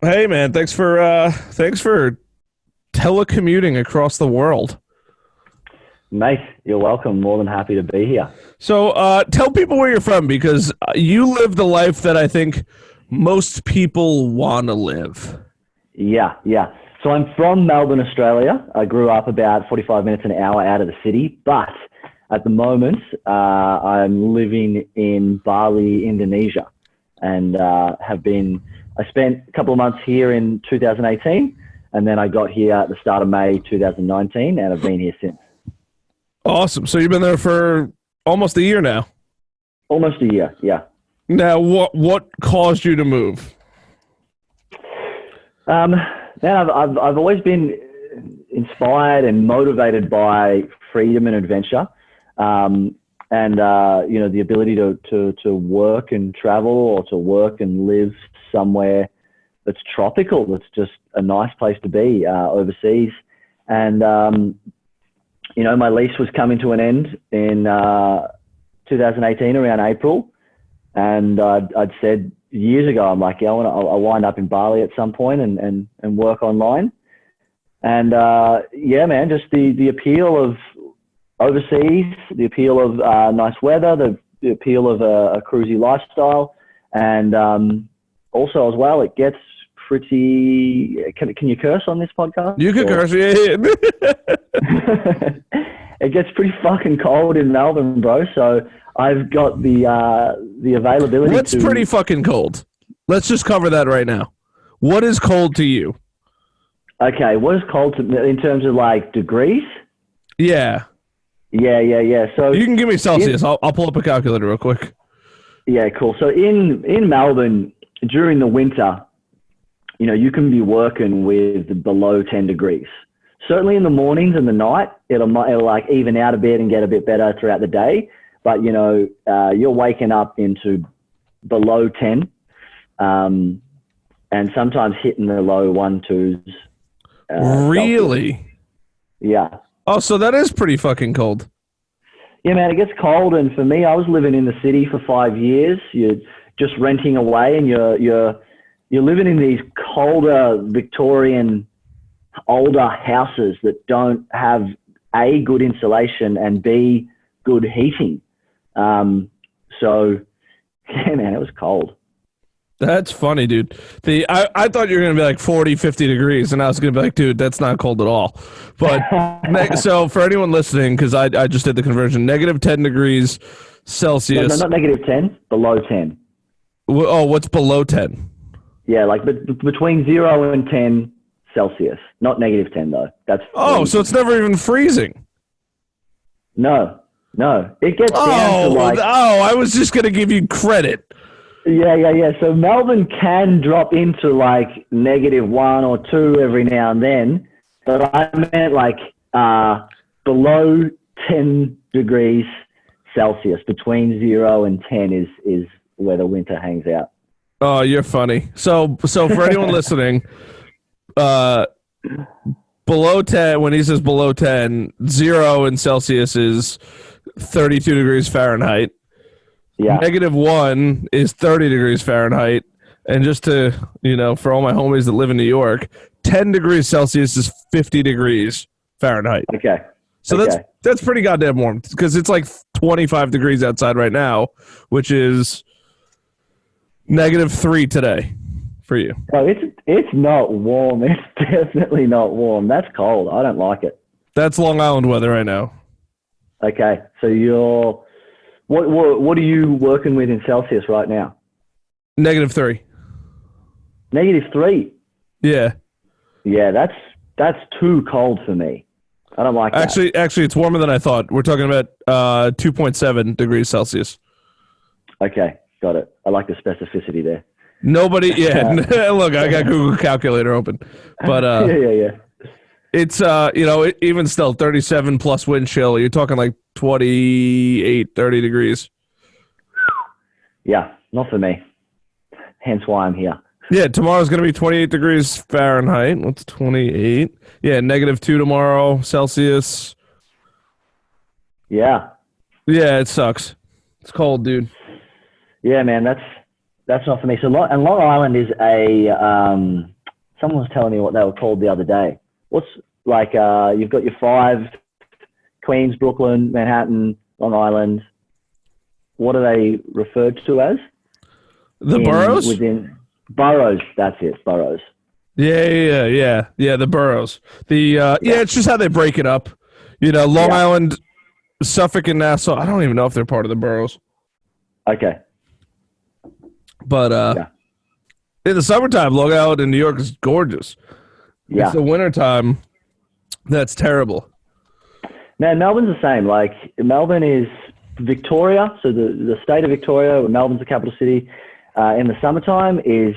Hey man, thanks for telecommuting across the world. Mate, you're welcome. More than happy to be here. So tell people where you're from because you live the life that I think most people want to live. Yeah. So I'm from Melbourne, Australia. I grew up about 45 minutes, an hour out of the city, but at the moment, I'm living in Bali, Indonesia, and I spent a couple of months here in 2018, and then I got here at the start of May 2019, and I've been here since. Awesome. So you've been there for almost a year now. Almost a year, yeah. Now, what caused you to move? Man, I've always been inspired and motivated by freedom and adventure, the ability to work and travel, or to work and live somewhere that's tropical. That's just a nice place to be overseas. And my lease was coming to an end in 2018 around April, and I'd said years ago, I'm like, yeah, I'll wind up in Bali at some point and work online. And man, just the appeal of overseas, the appeal of nice weather, the appeal of a cruisy lifestyle, and also as well, it gets pretty. Can you curse on this podcast? You can curse, yeah. It gets pretty fucking cold in Melbourne, bro. So I've got the availability. What's pretty fucking cold? Let's just cover that right now. What is cold to you? Okay, what is cold in terms of like degrees? Yeah. Yeah. So you can give me Celsius. I'll pull up a calculator real quick. Yeah, cool. So in Melbourne during the winter, you can be working with below 10 degrees. Certainly in the mornings and the night, it'll like even out a bit and get a bit better throughout the day. But you're waking up into below 10, and sometimes hitting the low 1-2s. Really? Celsius. Yeah. Oh, so that is pretty fucking cold. Yeah, man, it gets cold. And for me, I was living in the city for 5 years. You're just renting away, and you're living in these colder Victorian older houses that don't have A, good insulation, and B, good heating. So yeah, man, it was cold. That's funny, dude. I thought you were going to be like 40, 50 degrees, and I was going to be like, dude, that's not cold at all. But so for anyone listening, because I just did the conversion, negative 10 degrees Celsius. No, not negative 10, below 10. Oh, what's below 10? Yeah, like between 0 and 10 Celsius. Not negative 10, though. That's so it's never even freezing. No. It gets down to like... Oh, I was just going to give you credit. Yeah. So Melbourne can drop into like -1 or 2 every now and then, but I meant like below 10 degrees Celsius. Between 0 and 10 is where the winter hangs out. Oh, you're funny. So for anyone listening, below 10, when he says below 10, 0 in Celsius is 32 degrees Fahrenheit. Yeah. -1 is 30 degrees Fahrenheit. And just to, for all my homies that live in New York, 10 degrees Celsius is 50 degrees Fahrenheit. Okay. So that's pretty goddamn warm, because it's like 25 degrees outside right now, which is -3 today for you. Oh, it's not warm. It's definitely not warm. That's cold. I don't like it. That's Long Island weather right now. Okay. So what are you working with in Celsius right now? -3. -3. Yeah. Yeah, that's too cold for me. I don't like that. Actually, it's warmer than I thought. We're talking about 2.7 degrees Celsius. Okay, got it. I like the specificity there. Nobody, yeah. Look, I got Google Calculator open, but yeah. It's even still 37 plus wind chill. You're talking like 28, 30 degrees. Yeah, not for me. Hence why I'm here. Yeah, tomorrow's going to be 28 degrees Fahrenheit. What's 28? Yeah, -2 tomorrow, Celsius. Yeah. Yeah, it sucks. It's cold, dude. Yeah, man, That's not for me. So, and Long Island is someone was telling me what they were called the other day. What's like, you've got your 5, Queens, Brooklyn, Manhattan, Long Island. What are they referred to as? The boroughs? Within boroughs, that's it, boroughs. Yeah. The boroughs. It's just how they break it up. Long Island, Suffolk, and Nassau. I don't even know if they're part of the boroughs. Okay. But in the summertime, Long Island in New York is gorgeous. Yeah. It's the wintertime that's terrible. Man, Melbourne's the same. Like, Melbourne is Victoria, so the state of Victoria, Melbourne's the capital city, in the summertime is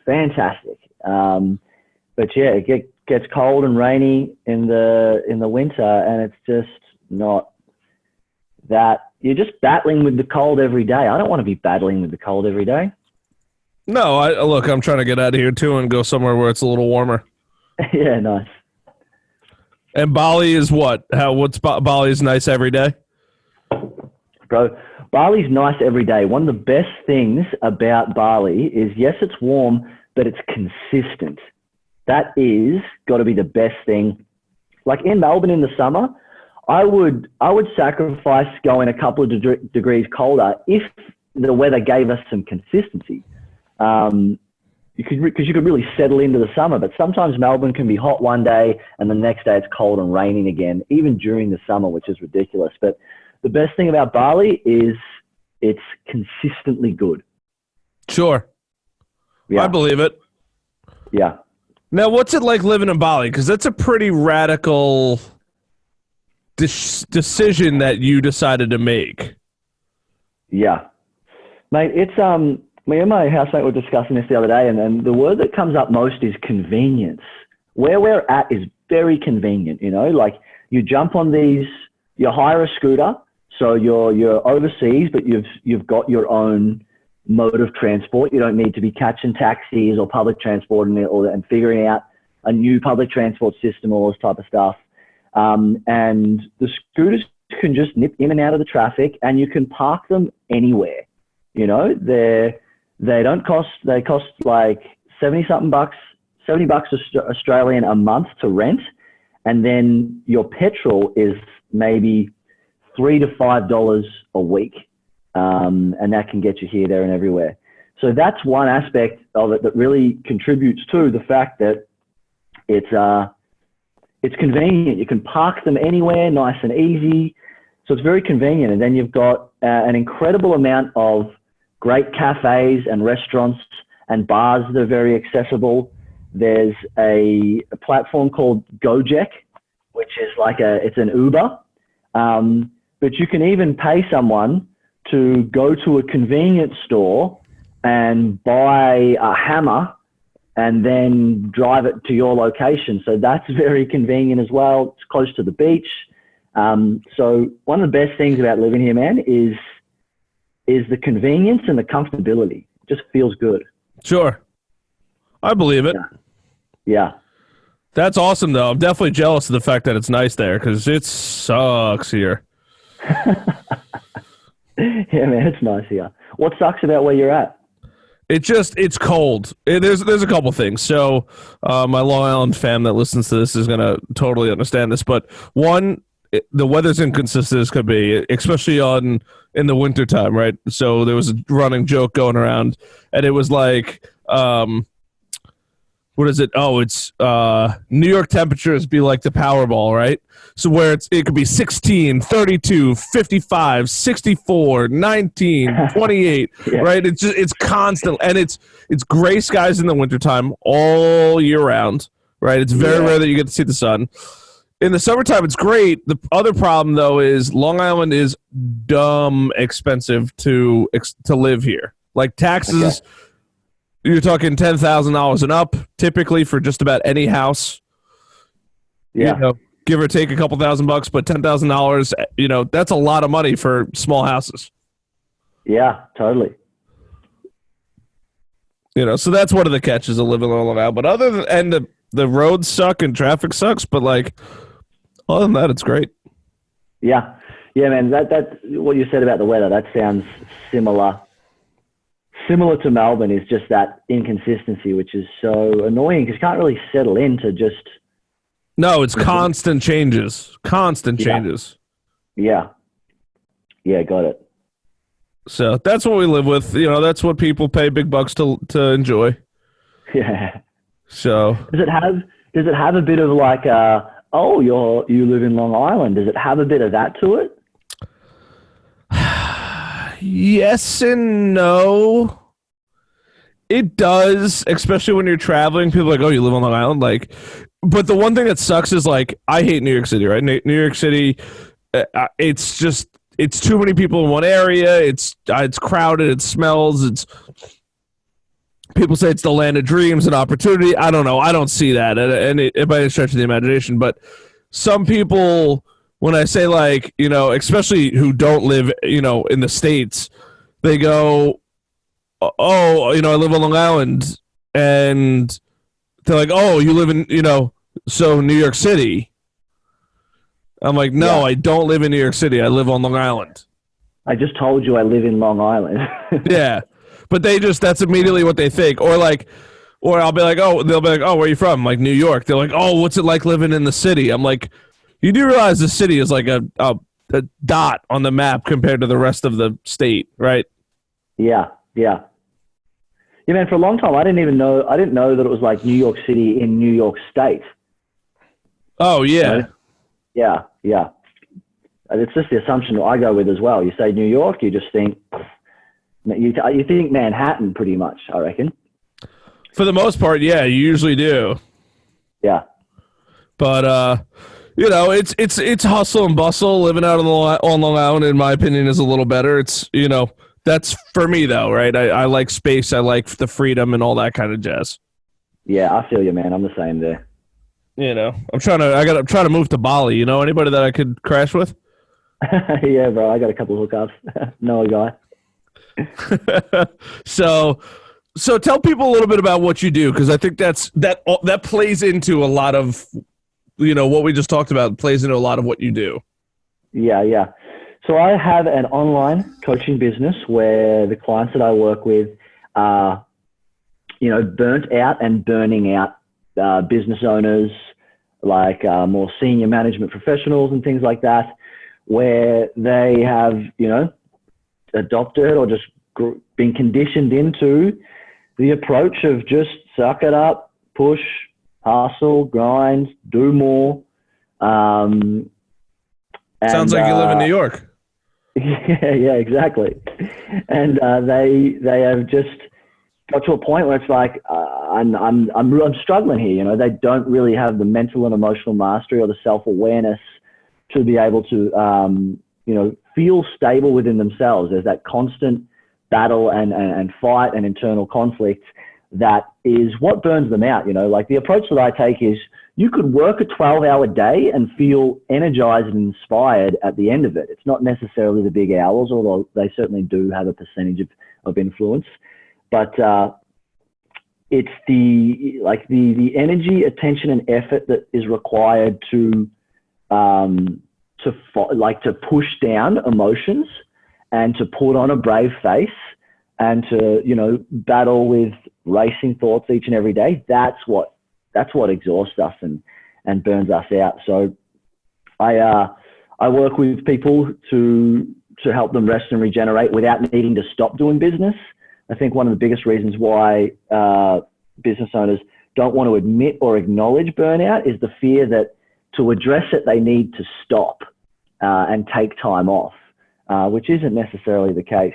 fantastic. But yeah, it gets cold and rainy in the winter, and it's just not that. You're just battling with the cold every day. I don't want to be battling with the cold every day. No, I'm trying to get out of here too and go somewhere where it's a little warmer. Yeah, nice. And Bali is what? Bali's nice every day? Bro, Bali's nice every day. One of the best things about Bali is, yes, it's warm, but it's consistent. That is got to be the best thing. Like in Melbourne in the summer, I would sacrifice going a couple of degrees colder if the weather gave us some consistency. Because you could really settle into the summer. But sometimes Melbourne can be hot one day and the next day it's cold and raining again, even during the summer, which is ridiculous. But the best thing about Bali is it's consistently good. Sure. Yeah. I believe it. Yeah. Now, what's it like living in Bali? Because that's a pretty radical decision that you decided to make. Yeah. Mate, it's me and my housemate were discussing this the other day, and the word that comes up most is convenience. Where we're at is very convenient, like you jump on these, you hire a scooter, so you're overseas, but you've got your own mode of transport. You don't need to be catching taxis or public transport and figuring out a new public transport system, all this type of stuff. And the scooters can just nip in and out of the traffic, and you can park them anywhere. They cost like 70 bucks Australian a month to rent. And then your petrol is maybe $3 to $5 a week. And that can get you here, there, and everywhere. So that's one aspect of it that really contributes to the fact that it's convenient. You can park them anywhere, nice and easy. So it's very convenient. And then you've got an incredible amount of great cafes and restaurants and bars that are very accessible. There's a platform called Gojek, which is it's an Uber. But you can even pay someone to go to a convenience store and buy a hammer and then drive it to your location. So that's very convenient as well. It's close to the beach. So one of the best things about living here, man, is the convenience and the comfortability. It just feels good. Sure. I believe it. Yeah. That's awesome, though. I'm definitely jealous of the fact that it's nice there because it sucks here. Yeah, man, it's nice here. What sucks about where you're at? It's cold. There's a couple things. So my Long Island fam that listens to this is going to totally understand this. But one, the weather's inconsistent as could be, especially in the wintertime, right? So there was a running joke going around, and it was like, what is it? Oh, it's New York temperatures be like the Powerball, right? So where it could be 16, 32, 55, 64, 19, 28, yeah. Right? It's constant, and it's gray skies in the wintertime all year round, right? It's very rare that you get to see the sun. In the summertime, it's great. The other problem, though, is Long Island is dumb expensive to live here. Like taxes, you're talking $10,000 and up, typically for just about any house. Yeah, give or take a couple $1,000, but $10,000, that's a lot of money for small houses. Yeah, totally. So that's one of the catches of living on Long Island. But other than the roads suck and traffic sucks, but other than that, it's great. Yeah, man. That what you said about the weather, that sounds similar similar to Melbourne is just that inconsistency, which is so annoying because you can't really settle into just. No, it's constant changes. Constant changes. Yeah. Yeah, got it. So that's what we live with. You know, that's what people pay big bucks to enjoy. Yeah. So Does it have a bit of like you live in Long Island? Does it have a bit of that to it? yes and no. It does, especially when you're traveling. People are like, oh, you live on Long Island? Like, but the one thing that sucks is like, I hate New York City, right? New York City, it's just, it's too many people in one area. It's crowded. It smells. It's people say it's the land of dreams and opportunity. I don't know. I don't see that, and it by any stretch of the imagination. But some people, when I say like, you know, especially who don't live, you know, in the States, they go, oh, you know, I live on Long Island, and they're like, oh, you live in, you know, so New York City. I'm like, no, I don't live in New York City. I live on Long Island. I just told you I live in Long Island. Yeah, but that's immediately what they think. Or I'll be like, oh, they'll be like, oh, where are you from? Like New York. They're like, oh, what's it like living in the city? I'm like, you do realize the city is like a dot on the map compared to the rest of the state, right? Yeah. Yeah, man, for a long time, I didn't know that it was like New York City in New York State. Oh, yeah. You know? Yeah. It's just the assumption I go with as well. You say New York, you just think, you think Manhattan pretty much, I reckon. For the most part, yeah, you usually do. Yeah. But, you know, it's hustle and bustle. Living out on Long Island, in my opinion, is a little better. It's, you know, that's for me though, right? I like space. I like the freedom and all that kind of jazz. Yeah, I feel you, man. I'm the same there. You know, I'm trying to move to Bali. You know, anybody that I could crash with? Yeah, bro. I got a couple of hookups. Know a guy. So tell people a little bit about what you do, because I think that plays into a lot of, you know, what we just talked about plays into a lot of what you do. Yeah. So I have an online coaching business where the clients that I work with are, you know, burnt out and burning out business owners, like more senior management professionals and things like that, where they have, you know, adopted or just been conditioned into the approach of just suck it up, push, hustle, grind, do more. Sounds like you live in New York. Yeah, exactly. And they have just got to a point where it's like I'm struggling here. You know, they don't really have the mental and emotional mastery or the self-awareness to be able to you know, feel stable within themselves. There's that constant battle and fight and internal conflict that is what burns them out. You know, like the approach that I take is you could work a 12-hour day and feel energized and inspired at the end of it. It's not necessarily the big hours, although they certainly do have a percentage of influence. But it's the energy, attention, and effort that is required to push down emotions and to put on a brave face and to, you know, battle with racing thoughts each and every day. That's what exhausts us and burns us out. So I work with people to help them rest and regenerate without needing to stop doing business. I think one of the biggest reasons why business owners don't want to admit or acknowledge burnout is the fear that to address it, they need to stop and take time off, which isn't necessarily the case.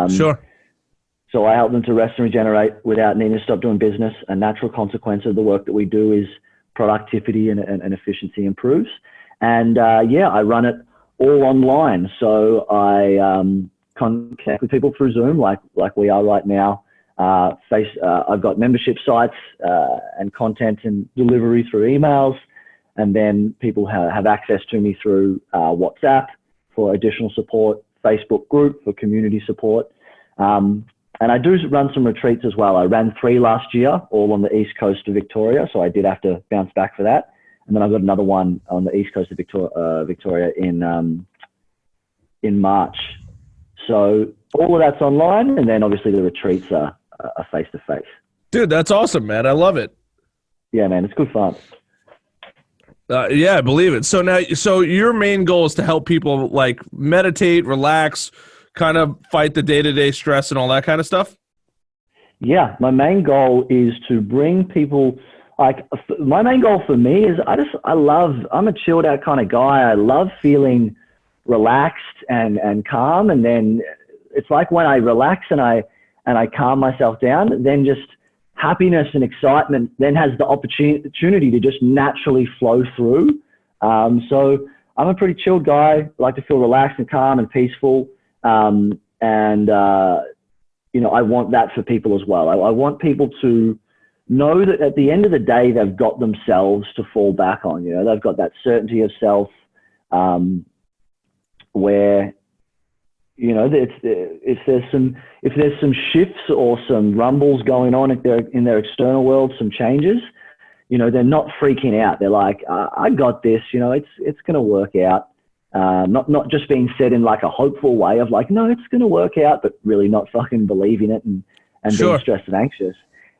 Sure. So I help them to rest and regenerate without needing to stop doing business. A natural consequence of the work that we do is productivity and efficiency improves. And I run it all online. So I connect with people through Zoom, like we are right now. I've got membership sites and content and delivery through emails. And then people have access to me through WhatsApp for additional support, Facebook group for community support. And I do run some retreats as well. I ran 3 last year, all on the east coast of Victoria. So I did have to bounce back for that. And then I've got another one on the east coast of Victoria in March. So all of that's online, and then obviously the retreats are face-to-face. Dude, that's awesome, man. I love it. Yeah, man, it's good fun. Yeah, I believe it. So your main goal is to help people like meditate, relax, kind of fight the day-to-day stress and all that kind of stuff? Yeah, my main goal is to bring people, like, my main goal for me is I'm a chilled out kind of guy. I love feeling relaxed and calm. And then it's like when I relax and I calm myself down, then just happiness and excitement then has the opportunity to just naturally flow through. So I'm a pretty chilled guy. I like to feel relaxed and calm and peaceful. You know, I want that for people as well. I want people to know that at the end of the day, they've got themselves to fall back on. You know, they've got that certainty of self, where, you know, if there's some shifts or some rumbles going on in their external world, some changes, you know, they're not freaking out. They're like, I got this. You know, it's going to work out. Not just being said in like a hopeful way of like, no, it's going to work out, but really not fucking believing it and Sure. being stressed and anxious.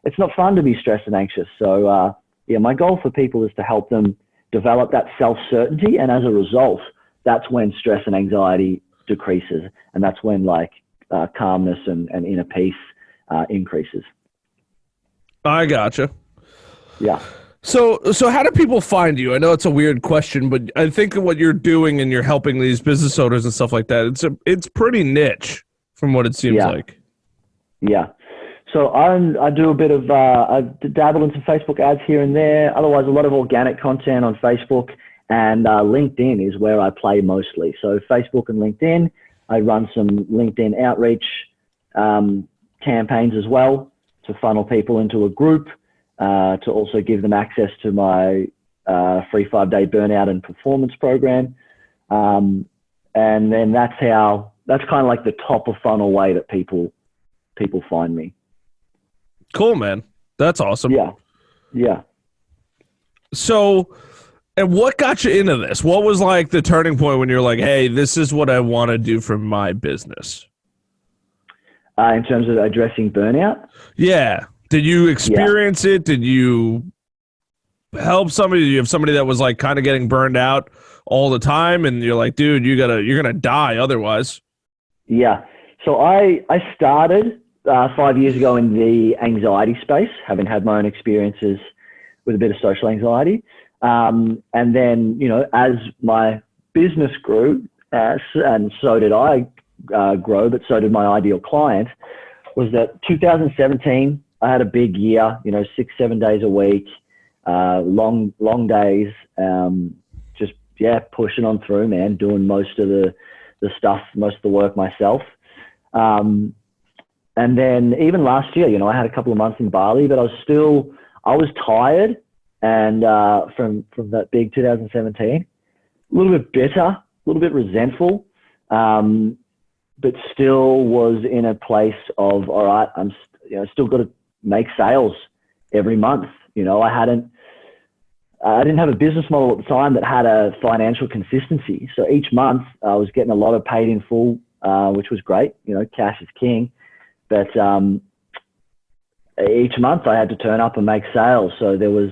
It's not fun to be stressed and anxious. So, yeah, my goal for people is to help them develop that self-certainty. And as a result, that's when stress and anxiety decreases. And that's when like calmness and inner peace increases. I gotcha. Yeah. So how do people find you? I know it's a weird question, but I think what you're doing and you're helping these business owners and stuff like that, it's pretty niche from what it seems like. Yeah. So I do a bit of, I dabble in some Facebook ads here and there. Otherwise, a lot of organic content on Facebook, and LinkedIn is where I play mostly. So Facebook and LinkedIn, I run some LinkedIn outreach campaigns as well to funnel people into a group, to also give them access to my free 5-day burnout and performance program. And then that's kind of like the top of funnel way that people find me. Cool, man. That's awesome. Yeah. Yeah. So, and what got you into this? What was like the turning point when you're like, hey, this is what I want to do for my business? In terms of addressing burnout? Yeah. Did you experience it? Did you help somebody? Did you have somebody that was like kind of getting burned out all the time and you're like, dude, you're going to die otherwise? Yeah. So I started 5 years ago in the anxiety space, having had my own experiences with a bit of social anxiety. And then, you know, as my business grew, and so did I grow, but so did my ideal client, was that 2017, I had a big year, you know, 6-7 days a week, long days, just, pushing on through, man, doing most of the stuff, most of the work myself. And then even last year, you know, I had a couple of months in Bali, but I was tired, and from that big 2017, a little bit bitter, a little bit resentful, but still was in a place of, all right, I'm still got to make sales every month. You know, I didn't have a business model at the time that had a financial consistency. So each month I was getting a lot of paid in full, which was great. You know, cash is king. But each month I had to turn up and make sales. So it was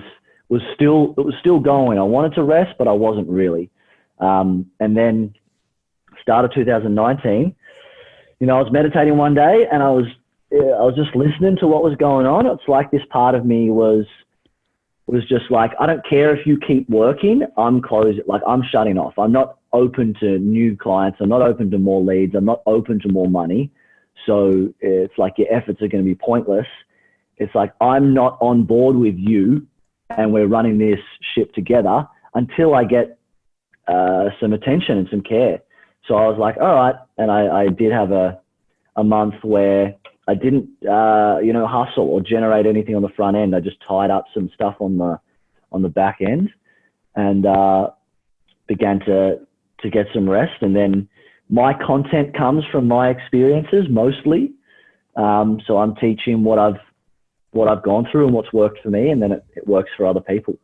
still going. I wanted to rest, but I wasn't really. And then start of 2019, you know, I was meditating one day and I was just listening to what was going on. It's like this part of me was just like, I don't care if you keep working. I'm closing, like I'm shutting off. I'm not open to new clients. I'm not open to more leads. I'm not open to more money. So it's like your efforts are going to be pointless. It's like, I'm not on board with you and we're running this ship together until I get some attention and some care. So I was like, all right. And I did have a month where I didn't, hustle or generate anything on the front end. I just tied up some stuff on the back end and began to get some rest. And then my content comes from my experiences mostly. So I'm teaching what I've gone through and what's worked for me, and then it works for other people.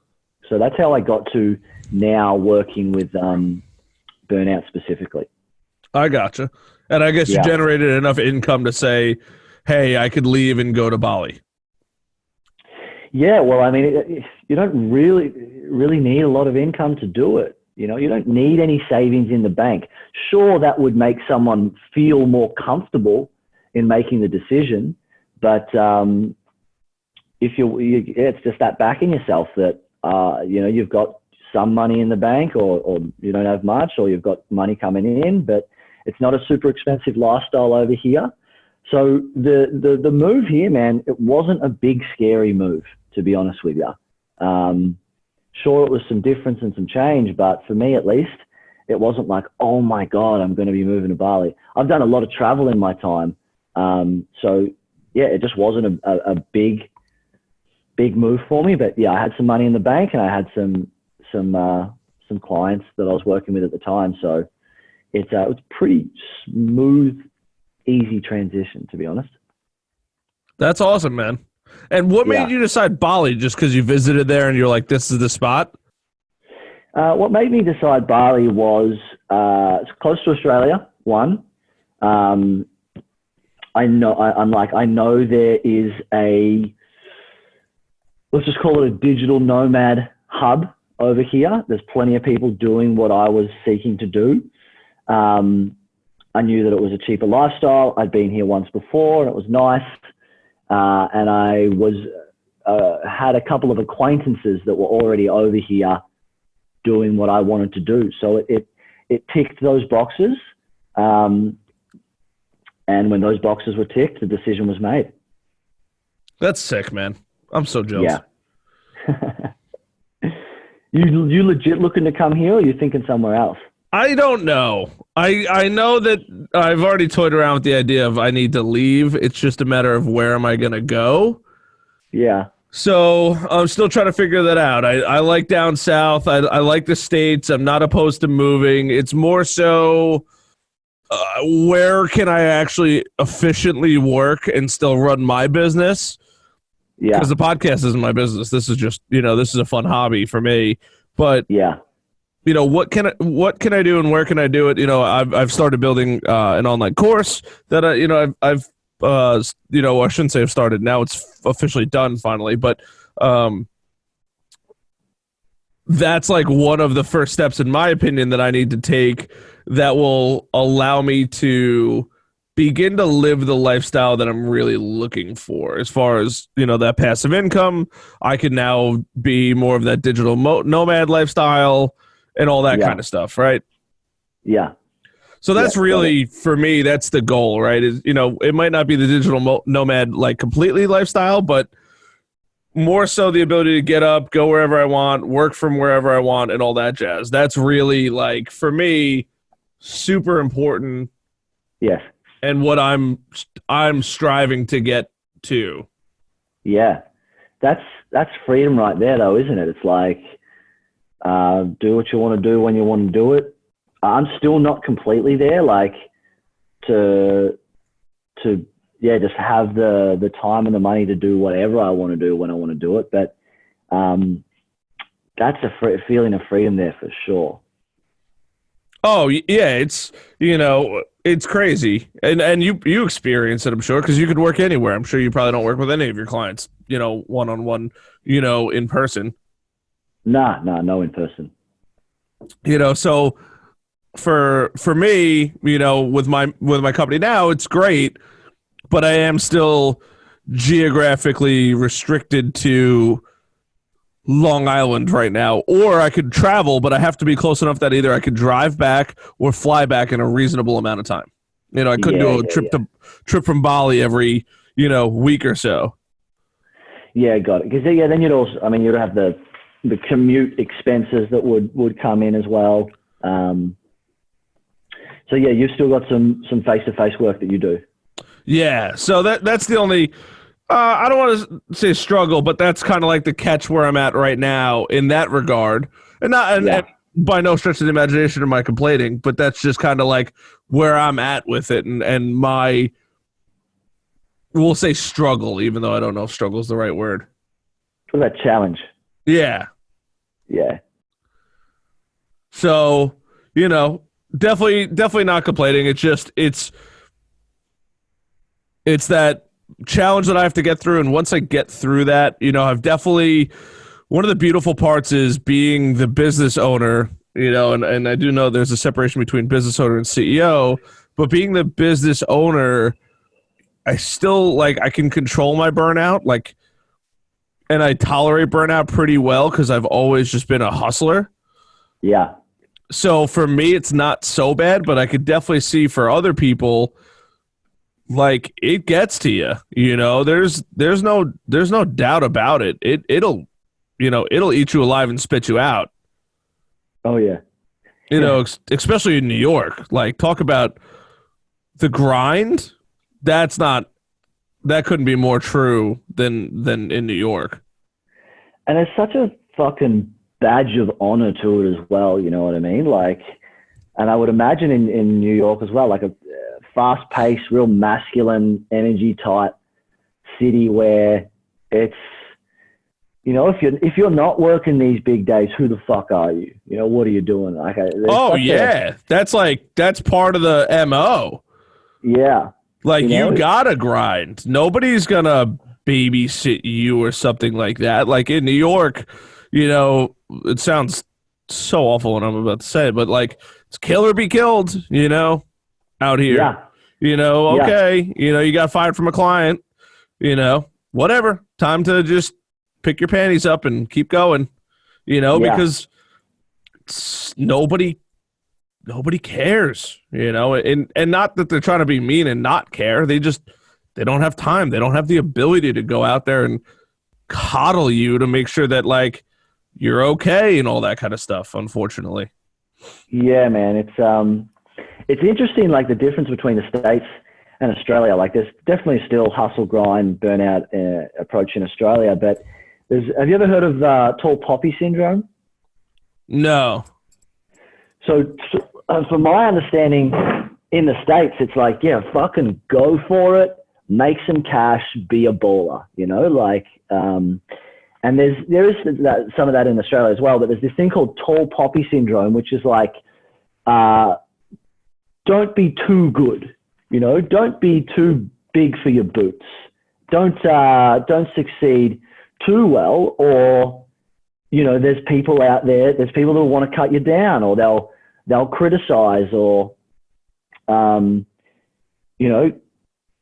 So that's how I got to now working with burnout specifically. I gotcha. And I guess you Yeah. generated enough income to say, hey, I could leave and go to Bali. Yeah, well, I mean, you don't really need a lot of income to do it. You know, you don't need any savings in the bank. Sure, that would make someone feel more comfortable in making the decision, but if it's just that backing yourself that you know, you've got some money in the bank, or you don't have much, or you've got money coming in, but it's not a super expensive lifestyle over here. So the move here, man, it wasn't a big scary move, to be honest with you. Sure, it was some difference and some change, but for me at least, it wasn't like, oh my God, I'm going to be moving to Bali. I've done a lot of travel in my time. So yeah, it just wasn't a big move for me, but yeah, I had some money in the bank and I had some clients that I was working with at the time. So it was pretty smooth, easy transition, to be honest. That's awesome, man. And what made you decide Bali? Just because you visited there and you're like, this is the spot? What made me decide Bali was it's close to Australia, one. I know there is let's just call it a digital nomad hub over here. There's plenty of people doing what I was seeking to do. I knew that it was a cheaper lifestyle. I'd been here once before and it was nice. And I had a couple of acquaintances that were already over here doing what I wanted to do. So it ticked those boxes. And when those boxes were ticked, the decision was made. That's sick, man. I'm so jealous. Yeah. You legit looking to come here, or are you thinking somewhere else? I don't know. I know that I've already toyed around with the idea of I need to leave. It's just a matter of where am I going to go? Yeah. So I'm still trying to figure that out. I like down south. I like the States. I'm not opposed to moving. It's more so where can I actually efficiently work and still run my business? Yeah. Because the podcast isn't my business. This is just, this is a fun hobby for me. But yeah. What can I do and where can I do it? I've started building an online course that I've I shouldn't say I've started. Now it's officially done finally, but that's like one of the first steps, in my opinion, that I need to take that will allow me to begin to live the lifestyle that I'm really looking for. As far as, that passive income, I can now be more of that digital nomad lifestyle and all that kind of stuff, right? Yeah. So that's really, for me, that's the goal, right? Is, it might not be the digital nomad like completely lifestyle, but more so the ability to get up, go wherever I want, work from wherever I want, and all that jazz. That's really, like, for me, super important. Yes. And what I'm striving to get to. Yeah. That's freedom right there, though, isn't it? It's like, do what you want to do when you want to do it. I'm still not completely there, like to just have the time and the money to do whatever I want to do when I want to do it. But that's a feeling of freedom there for sure. Oh yeah, it's it's crazy, and you experience it, I'm sure, because you could work anywhere. I'm sure you probably don't work with any of your clients, one-on-one, in person. No in person. So for me, with my company now, it's great, but I am still geographically restricted to Long Island right now. Or I could travel, but I have to be close enough that either I could drive back or fly back in a reasonable amount of time. I couldn't do a trip from Bali every week or so. Yeah, got it. Because then you'd also, you'd have the commute expenses that would come in as well. So yeah, you've still got some face-to-face work that you do. Yeah, so that's the only I don't want to say struggle, but that's kind of like the catch where I'm at right now in that regard. And by no stretch of the imagination am I complaining, but that's just kind of like where I'm at with it, and my, we'll say struggle, even though I don't know if struggle is the right word. What about challenge? Yeah. Yeah. So, Definitely not complaining. It's just it's that challenge that I have to get through, and once I get through that, I've definitely one of the beautiful parts is being the business owner, and I do know there's a separation between business owner and CEO, but being the business owner, I still I can control my burnout, and I tolerate burnout pretty well because I've always just been a hustler. Yeah. So for me, it's not so bad, but I could definitely see for other people, it gets to you. There's no doubt about it. It'll eat you alive and spit you out. Oh yeah. Especially in New York. Talk about the grind. That couldn't be more true than in New York. And there's such a fucking badge of honor to it as well. You know what I mean? And I would imagine in New York as well, a fast-paced, real masculine, energy-type city where it's, if you're not working these big days, who the fuck are you? What are you doing? That's part of the MO. Yeah. You gotta grind. Nobody's gonna babysit you or something like that. In New York, it sounds so awful what I'm about to say, but it's kill or be killed, out here. Yeah. Okay. You got fired from a client, whatever. Time to just pick your panties up and keep going, because nobody cares, and not that they're trying to be mean and not care. They don't have time. They don't have the ability to go out there and coddle you to make sure that you're okay and all that kind of stuff, unfortunately. Yeah, man. It's interesting, the difference between the States and Australia. There's definitely still hustle, grind, burnout approach in Australia, but have you ever heard of tall poppy syndrome? No. So from my understanding, in the States, it's fucking go for it, make some cash, be a baller, and there is some of that in Australia as well, but there's this thing called tall poppy syndrome, which is don't be too good, don't be too big for your boots. Don't succeed too well, or, there's people out there, there's people that want to cut you down, or they'll criticize, or,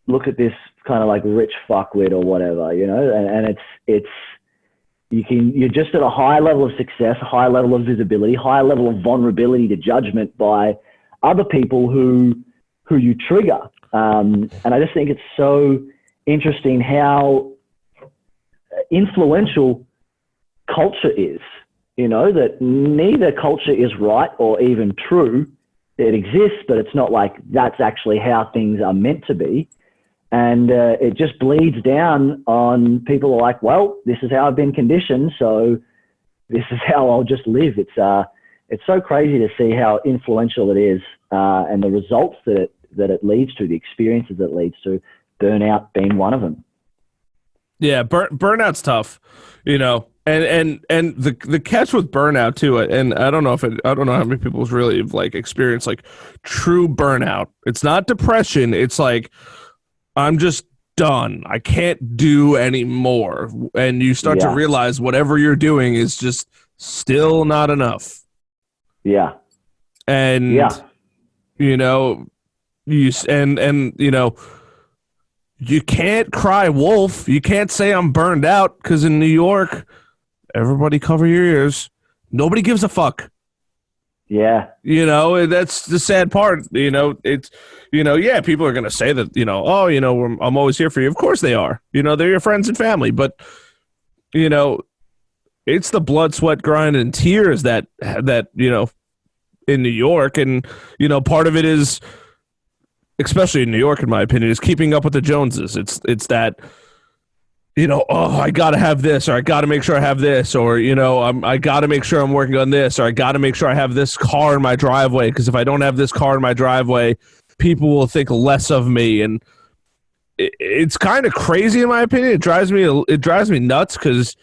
look at this kind of rich fuckwit or whatever, and you're just at a high level of success, a high level of visibility, high level of vulnerability to judgment by other people who you trigger. And I just think it's so interesting how influential culture is, that neither culture is right or even true. It exists, but it's not that's actually how things are meant to be. And it just bleeds down on people who are well, this is how I've been conditioned, so this is how I'll just live. It's so crazy to see how influential it is, and the results that it leads to, the experiences that it leads to, burnout being one of them. Yeah, burnout's tough, and the catch with burnout too, and I don't know how many people really have experienced true burnout. It's not depression. It's I'm just done. I can't do anymore. And you start to realize whatever you're doing is just still not enough. Yeah. And, you can't cry wolf. You can't say I'm burned out, because in New York, everybody cover your ears. Nobody gives a fuck. Yeah. That's the sad part. It's, people are going to say that, I'm always here for you. Of course they are. They're your friends and family. But, it's the blood, sweat, grind, and tears that in New York. And, part of it is, especially in New York, in my opinion, is keeping up with the Joneses. It's that, I got to have this, or I got to make sure I have this, or, I got to make sure I'm working on this, or I got to make sure I have this car in my driveway, because if I don't have this car in my driveway, people will think less of me. And it's kind of crazy, in my opinion. It drives me nuts, because,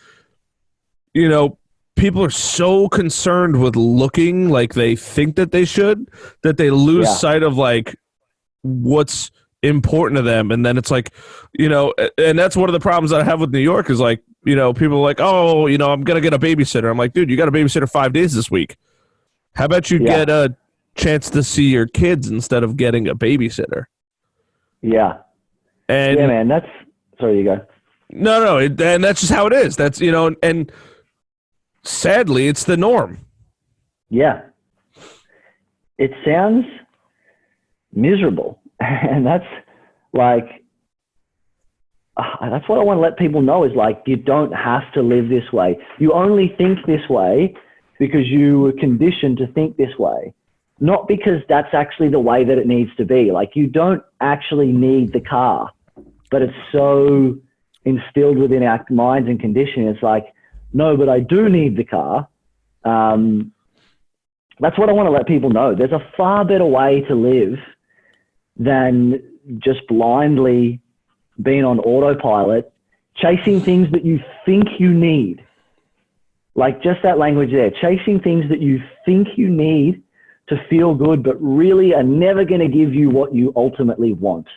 people are so concerned with looking like they think that they should, that they lose sight of like what's important to them. And then it's like, and that's one of the problems that I have with New York is like, people are like, oh, I'm going to get a babysitter. I'm like, dude, you got a babysitter 5 days this week. How about you get a chance to see your kids instead of getting a babysitter? Yeah. And yeah, man, sorry, you go. No, and that's just how it is. That's, and sadly, it's the norm. Yeah. It sounds miserable. And that's like, that's what I want to let people know is like, you don't have to live this way. You only think this way because you were conditioned to think this way, not because that's actually the way that it needs to be. Like, you don't actually need the car, but it's so instilled within our minds and conditioning. It's like, no, but I do need the car. That's what I want to let people know. There's a far better way to live than just blindly being on autopilot, chasing things that you think you need. Like just that language there, chasing things that you think you need to feel good, but really are never going to give you what you ultimately want.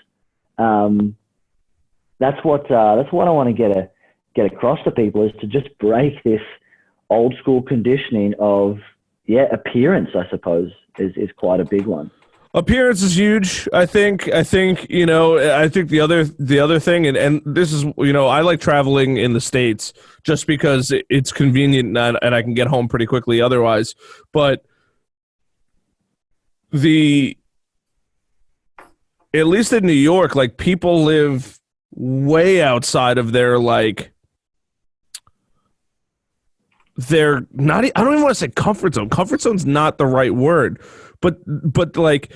That's what I want to get across to people, is to just break this old school conditioning of, appearance, I suppose, is quite a big one. Appearance is huge. I think the other thing, and this is, I like traveling in the States just because it's convenient and I can get home pretty quickly otherwise. But at least in New York, like, people live way outside of their, like, they're not, I don't even want to say comfort zone. Comfort zone's not the right word, but like,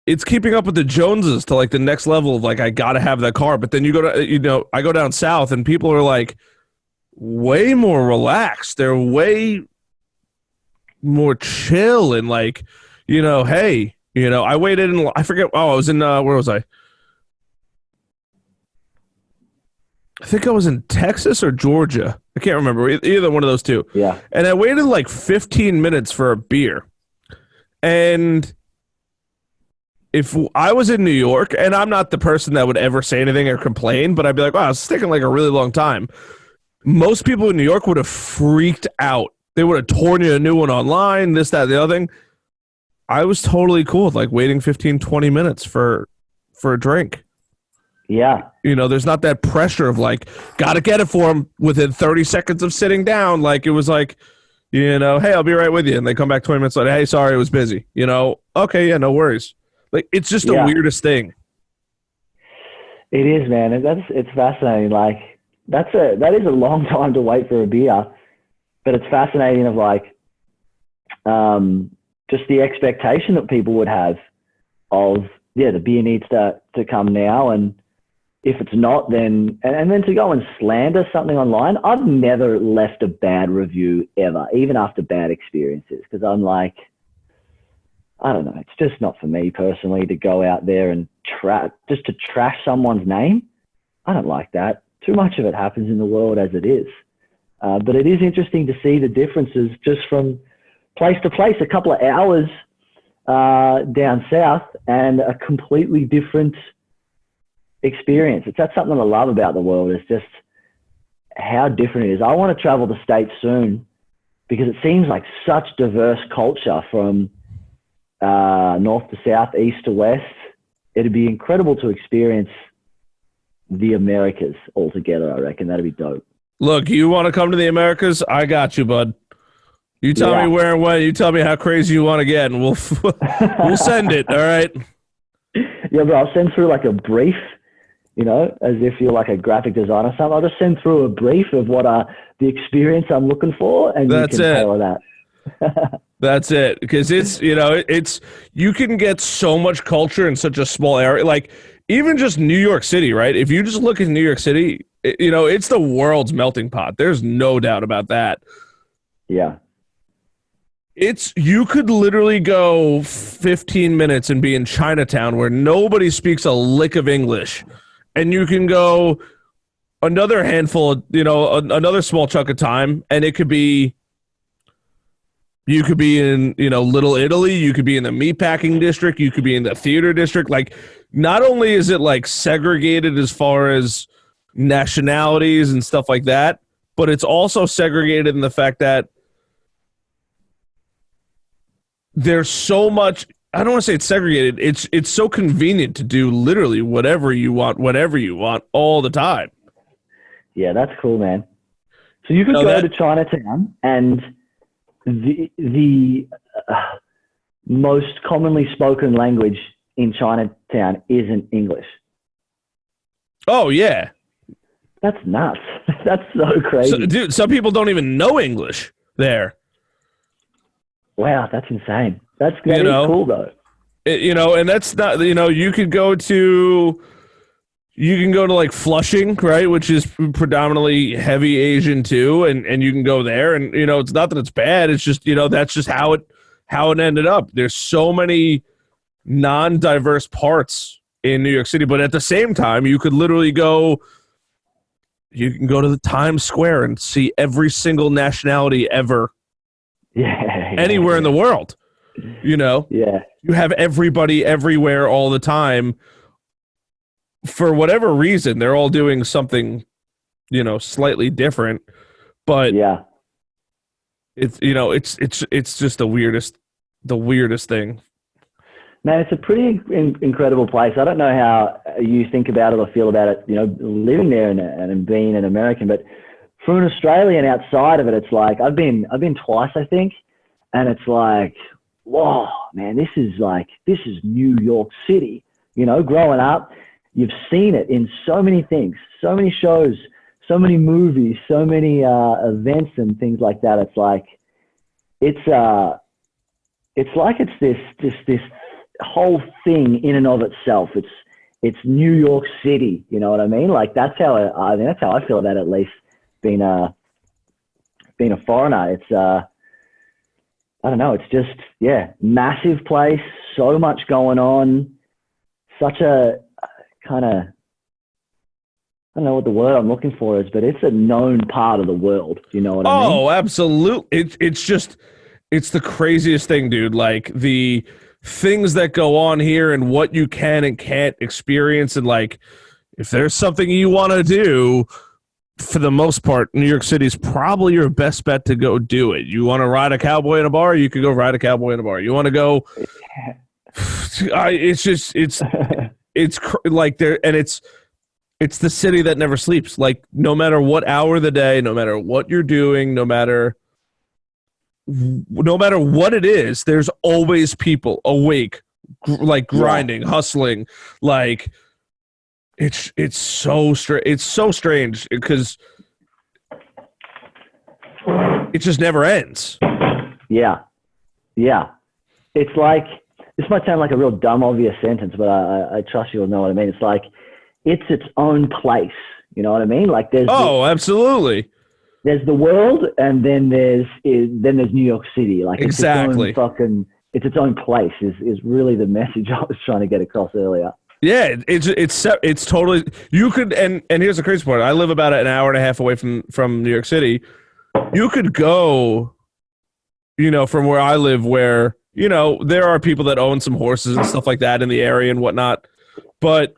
it's keeping up with the Joneses to like the next level of like, I gotta have that car. But then you go to, I go down south and people are like way more relaxed. They're way more chill and like, hey, I waited in, I forget, I was in, where was I? I think I was in Texas or Georgia. I can't remember. Either one of those two. Yeah. And I waited like 15 minutes for a beer. And if I was in New York, and I'm not the person that would ever say anything or complain, but I'd be like, wow, it's taking like a really long time. Most people in New York would have freaked out. They would have torn you a new one online, this, that, the other thing. I was totally cool with like waiting 15, 20 minutes for a drink. Yeah. There's not that pressure of like, gotta get it for them within 30 seconds of sitting down. Like, it was like, hey, I'll be right with you. And they come back 20 minutes later, hey, sorry, it was busy. Okay, yeah, no worries. Like, it's just the weirdest thing. It is, man. It's fascinating. Like, that is a long time to wait for a beer, but it's fascinating of like, just the expectation that people would have of, the beer needs to come now. And if it's not, then, and then to go and slander something online. I've never left a bad review ever, even after bad experiences. Cause I'm like, I don't know. It's just not for me personally to go out there and just to trash someone's name. I don't like that. Too much of it happens in the world as it is. But it is interesting to see the differences just from place to place, a couple of hours down south and a completely different experience. That's something I love about the world, is just how different it is. I want to travel the States soon because it seems like such diverse culture from north to south, east to west. It'd be incredible to experience the Americas altogether. I reckon that'd be dope. Look, you want to come to the Americas? I got you, bud. You tell me where and when. You tell me how crazy you want to get, and we'll send it. All right. Yeah, but I'll send through like a brief, as if you're like a graphic designer or something. I'll just send through a brief of what the experience I'm looking for, and you can tailor that. That's it. Because it's, you can get so much culture in such a small area. Like, even just New York City, right? If you just look at New York City, it's the world's melting pot. There's no doubt about that. Yeah. You could literally go 15 minutes and be in Chinatown where nobody speaks a lick of English. And you can go another handful of, another small chunk of time, and it could be You could be in, Little Italy. You could be in the meatpacking district. You could be in the theater district. Like, not only is it like segregated as far as nationalities and stuff like that, but it's also segregated in the fact that there's so much. I don't want to say it's segregated. It's so convenient to do literally whatever you want, whenever you want, all the time. Yeah, that's cool, man. So you could go to Chinatown, and the most commonly spoken language in Chinatown isn't English. Oh, yeah. That's nuts. That's so crazy. Dude, some people don't even know English there. Wow, that's insane. That is cool, though. And that's not, you can go to like Flushing, right, which is predominantly heavy Asian too, and you can go there, and it's not that it's bad, it's just that's just how it ended up. There's so many non-diverse parts in New York City, but at the same time, you can go to the Times Square and see every single nationality ever, anywhere in the world. Yeah, you have everybody everywhere all the time. For whatever reason, they're all doing something, slightly different, but yeah, it's just the weirdest thing. Man, it's a pretty incredible place. I don't know how you think about it or feel about it, living there and being an American, but from an Australian outside of it, it's like, I've been twice, I think. And it's like, whoa, man, this is New York City, growing up. You've seen it in so many things, so many shows, so many movies, so many events and things like that. It's like it's this whole thing in and of itself. It's New York City. You know what I mean? Like that's how I feel about it, at least being a foreigner. It's I don't know. It's just massive place, so much going on, such a kind of, I don't know what the word I'm looking for is, but it's a known part of the world. You know what I mean? Oh, absolutely. It's the craziest thing, dude. Like the things that go on here and what you can and can't experience. And like, if there's something you want to do, for the most part, New York City is probably your best bet to go do it. You want to ride a cowboy in a bar? You could go ride a cowboy in a bar. You want to go, like there, and it's the city that never sleeps. Like no matter what hour of the day, no matter what you're doing, no matter what it is, there's always people awake, like grinding, hustling. Like it's so strange. It's so strange because it just never ends. Yeah. It's like, this might sound like a real dumb, obvious sentence, but I trust you'll know what I mean. It's like, it's its own place. You know what I mean? Like there's absolutely. There's the world, and then there's New York City. Like exactly, it's its own place. Is really the message I was trying to get across earlier. Yeah, it's totally. You could, and here's the crazy part. I live about an hour and a half away from New York City. You could go, from where I live, where there are people that own some horses and stuff like that in the area and whatnot, but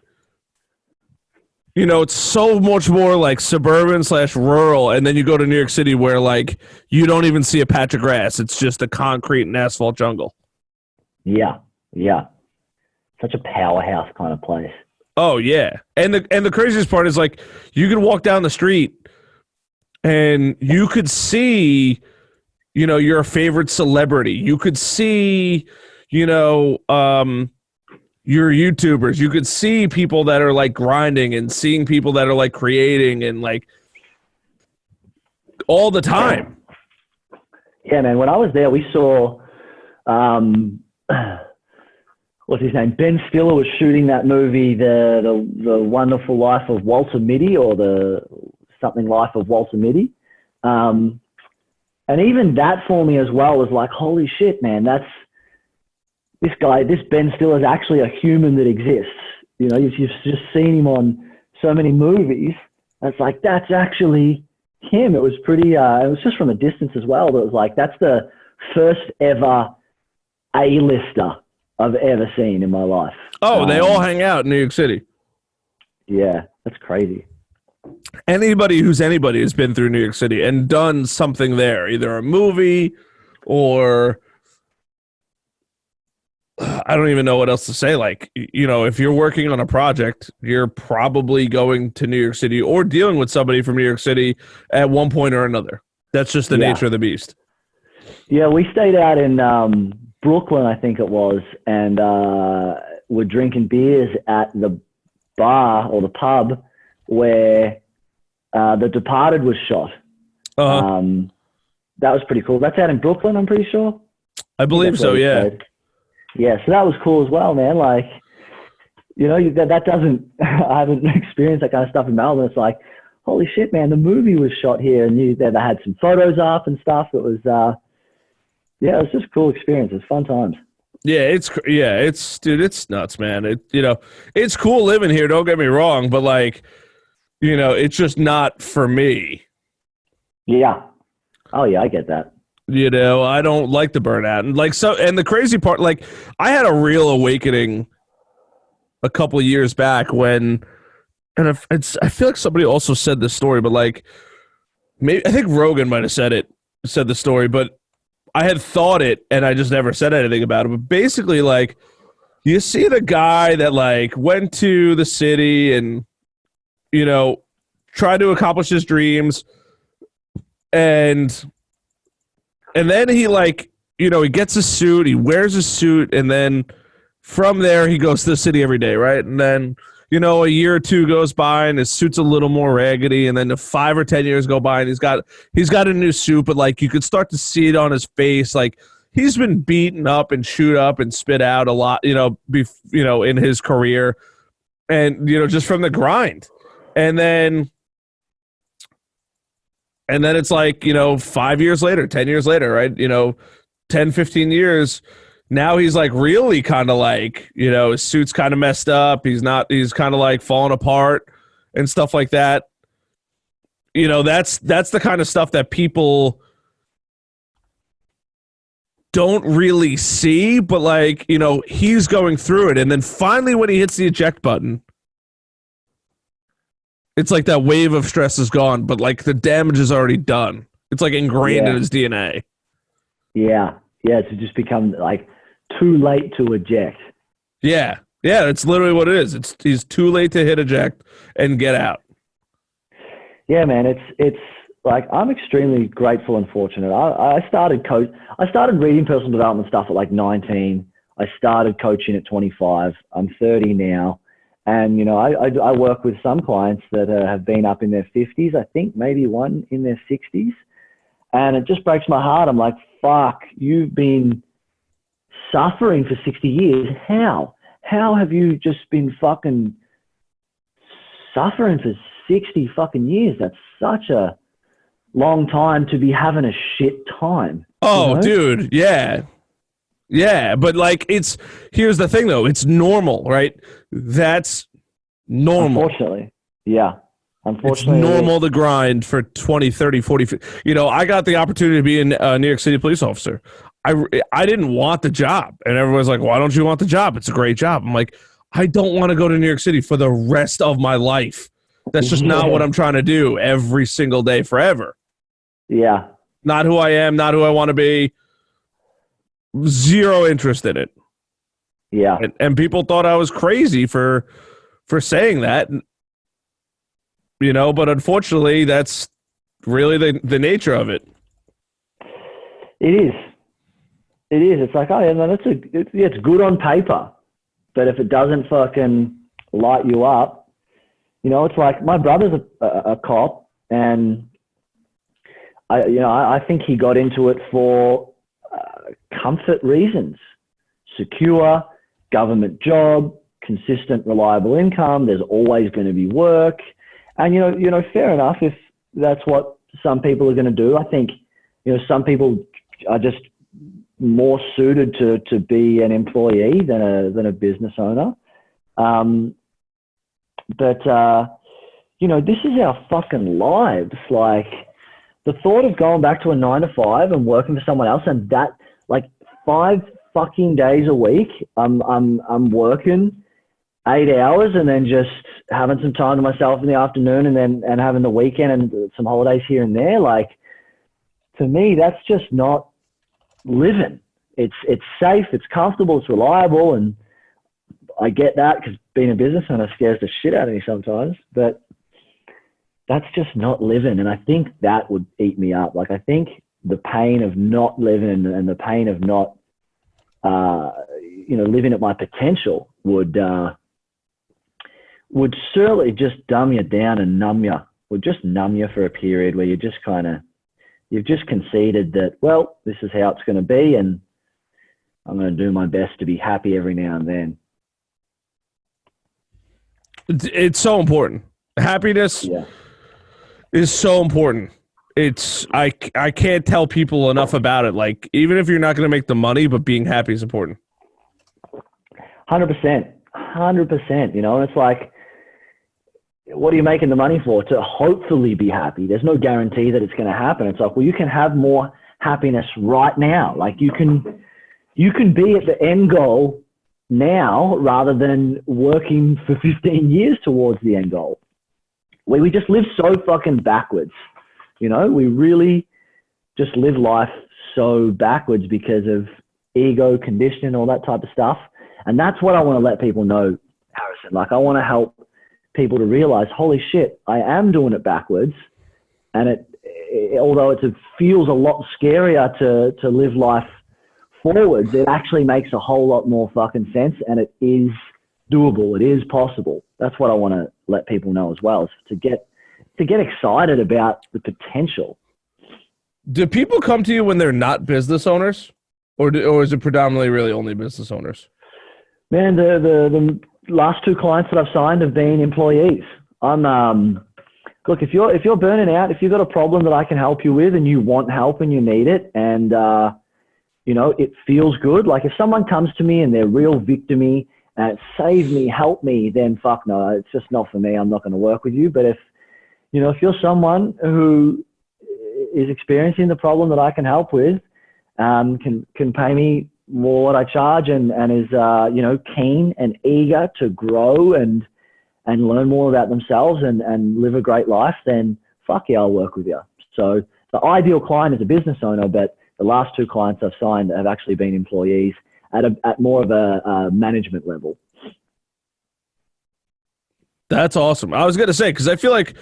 it's so much more like suburban / rural, and then you go to New York City where like you don't even see a patch of grass. It's just a concrete and asphalt jungle. Yeah. Such a powerhouse kind of place. Oh yeah. And the craziest part is like you could walk down the street and you could see, your favorite celebrity. You could see, your YouTubers. You could see people that are like grinding and seeing people that are like creating and like all the time. Yeah, man. When I was there, we saw, what's his name? Ben Stiller was shooting that movie, the Wonderful Life of Walter Mitty, or the something Life of Walter Mitty. And even that for me as well was like, holy shit, man, this Ben Stiller is actually a human that exists. You've just seen him on so many movies. And it's like, that's actually him. It was pretty, it was just from a distance as well. But it was like, that's the first ever A-lister I've ever seen in my life. Oh, they all hang out in New York City. Yeah, that's crazy. Anybody who's anybody has been through New York City and done something there, either a movie or I don't even know what else to say. Like, you know, if you're working on a project, you're probably going to New York City or dealing with somebody from New York City at one point or another. That's just the nature of the beast. Yeah, we stayed out in Brooklyn, I think it was, and we're drinking beers at the bar or the pub where The Departed was shot. That was pretty cool. That's out in Brooklyn, I'm pretty sure. I believe so, yeah. Stayed. Yeah, so that was cool as well, man. Like, you know, that doesn't, I haven't experienced that kind of stuff in Melbourne. It's like, holy shit, man, the movie was shot here, and they had some photos up and stuff. It was, it was just a cool experience. It's fun times. Yeah, it's nuts, man. It's cool living here. Don't get me wrong, but like, you know, it's just not for me. Yeah. Oh yeah, I get that. You know, I don't like the burnout. And the crazy part, like, I had a real awakening a couple of years back when, and I feel like somebody also said this story, but like, maybe, I think Rogan might have said the story, but I had thought it and I just never said anything about it. But basically, like, you see the guy that like went to the city and, you know, tried to accomplish his dreams, and then he, like, you know, he gets a suit, he wears a suit, and then from there he goes to the city every day, right? And then, you know, a year or two goes by and his suit's a little more raggedy, and then 5 or 10 years go by and he's got a new suit, but like you could start to see it on his face, like he's been beaten up and chewed up and spit out a lot, you know, in his career, and, you know, just from the grind. And then it's like, you know, 5 years later, 10 years later, right? You know, 10, 15 years. Now he's like really kind of like, you know, his suit's kind of messed up. He's kind of like falling apart and stuff like that. You know, that's the kind of stuff that people don't really see, but like, you know, he's going through it. And then finally when he hits the eject button, it's like that wave of stress is gone, but like the damage is already done. It's like ingrained in his DNA. Yeah. Yeah. It's just become like too late to eject. Yeah. Yeah. It's literally what it is. He's too late to hit eject and get out. Yeah, man. It's like, I'm extremely grateful and fortunate. I started reading personal development stuff at like 19. I started coaching at 25. I'm 30 now. And, you know, I work with some clients that have been up in their 50s, I think, maybe one in their 60s. And it just breaks my heart. I'm like, fuck, you've been suffering for 60 years. How? How have you just been fucking suffering for 60 fucking years? That's such a long time to be having a shit time. Oh, you know? Dude, yeah. Yeah, but like here's the thing though, it's normal, right? That's normal. Unfortunately. Yeah. Unfortunately. It's normal to grind for 20, 30, 40, 50. You know, I got the opportunity to be a New York City police officer. I didn't want the job. And everyone's like, why don't you want the job? It's a great job. I'm like, I don't want to go to New York City for the rest of my life. That's just not what I'm trying to do every single day forever. Yeah. Not who I am, not who I want to be. Zero interest in it. Yeah. And people thought I was crazy for saying that. You know, but unfortunately that's really the nature of it. It is. It is. It's like, oh yeah, no, it's good on paper. But if it doesn't fucking light you up, you know, it's like my brother's a cop, and I think he got into it for comfort reasons. Secure, government job, consistent, reliable income. There's always going to be work. And, you know, fair enough if that's what some people are going to do. I think, you know, some people are just more suited to be an employee than a business owner. But you know, this is our fucking lives. Like, the thought of going back to a 9 to 5 and working for someone else, and that, like, 5 fucking days a week, I'm working 8 hours and then just having some time to myself in the afternoon and having the weekend and some holidays here and there. Like, to me, that's just not living. It's safe, it's comfortable, it's reliable, and I get that because being a businessman, it scares the shit out of me sometimes, but that's just not living. And I think that would eat me up. Like, I think the pain of not living and the pain of not, living at my potential would certainly just dumb you down and would just numb you for a period where you've just conceded that, well, this is how it's going to be, and I'm going to do my best to be happy every now and then. It's so important. Happiness is so important. I can't tell people enough about it. Like, even if you're not going to make the money, but being happy is important. 100%. And it's like, what are you making the money for? To hopefully be happy. There's no guarantee that it's going to happen. It's like, well, you can have more happiness right now. Like, you can be at the end goal now rather than working for 15 years towards the end goal. We just live so fucking backwards. We really just live life so backwards because of ego, conditioning, all that type of stuff. And that's what I want to let people know, Harrison. Like, I want to help people to realize, holy shit, I am doing it backwards. And although it feels a lot scarier to live life forwards, it actually makes a whole lot more fucking sense, and it is doable. It is possible. That's what I want to let people know as well, is to get excited about the potential. Do people come to you when they're not business owners, or is it predominantly really only business owners? Man, the last 2 clients that I've signed have been employees. Look, if you're burning out, if you've got a problem that I can help you with and you want help and you need it, and it feels good. Like, if someone comes to me and they're real victim-y and save me, help me, then fuck no, it's just not for me. I'm not going to work with you. But if you're someone who is experiencing the problem that I can help with, can pay me more what I charge and is, keen and eager to grow and learn more about themselves and live a great life, then fuck yeah, I'll work with you. So the ideal client is a business owner, but the last 2 clients I've signed have actually been employees at more of a management level. That's awesome. I was going to say, because I feel like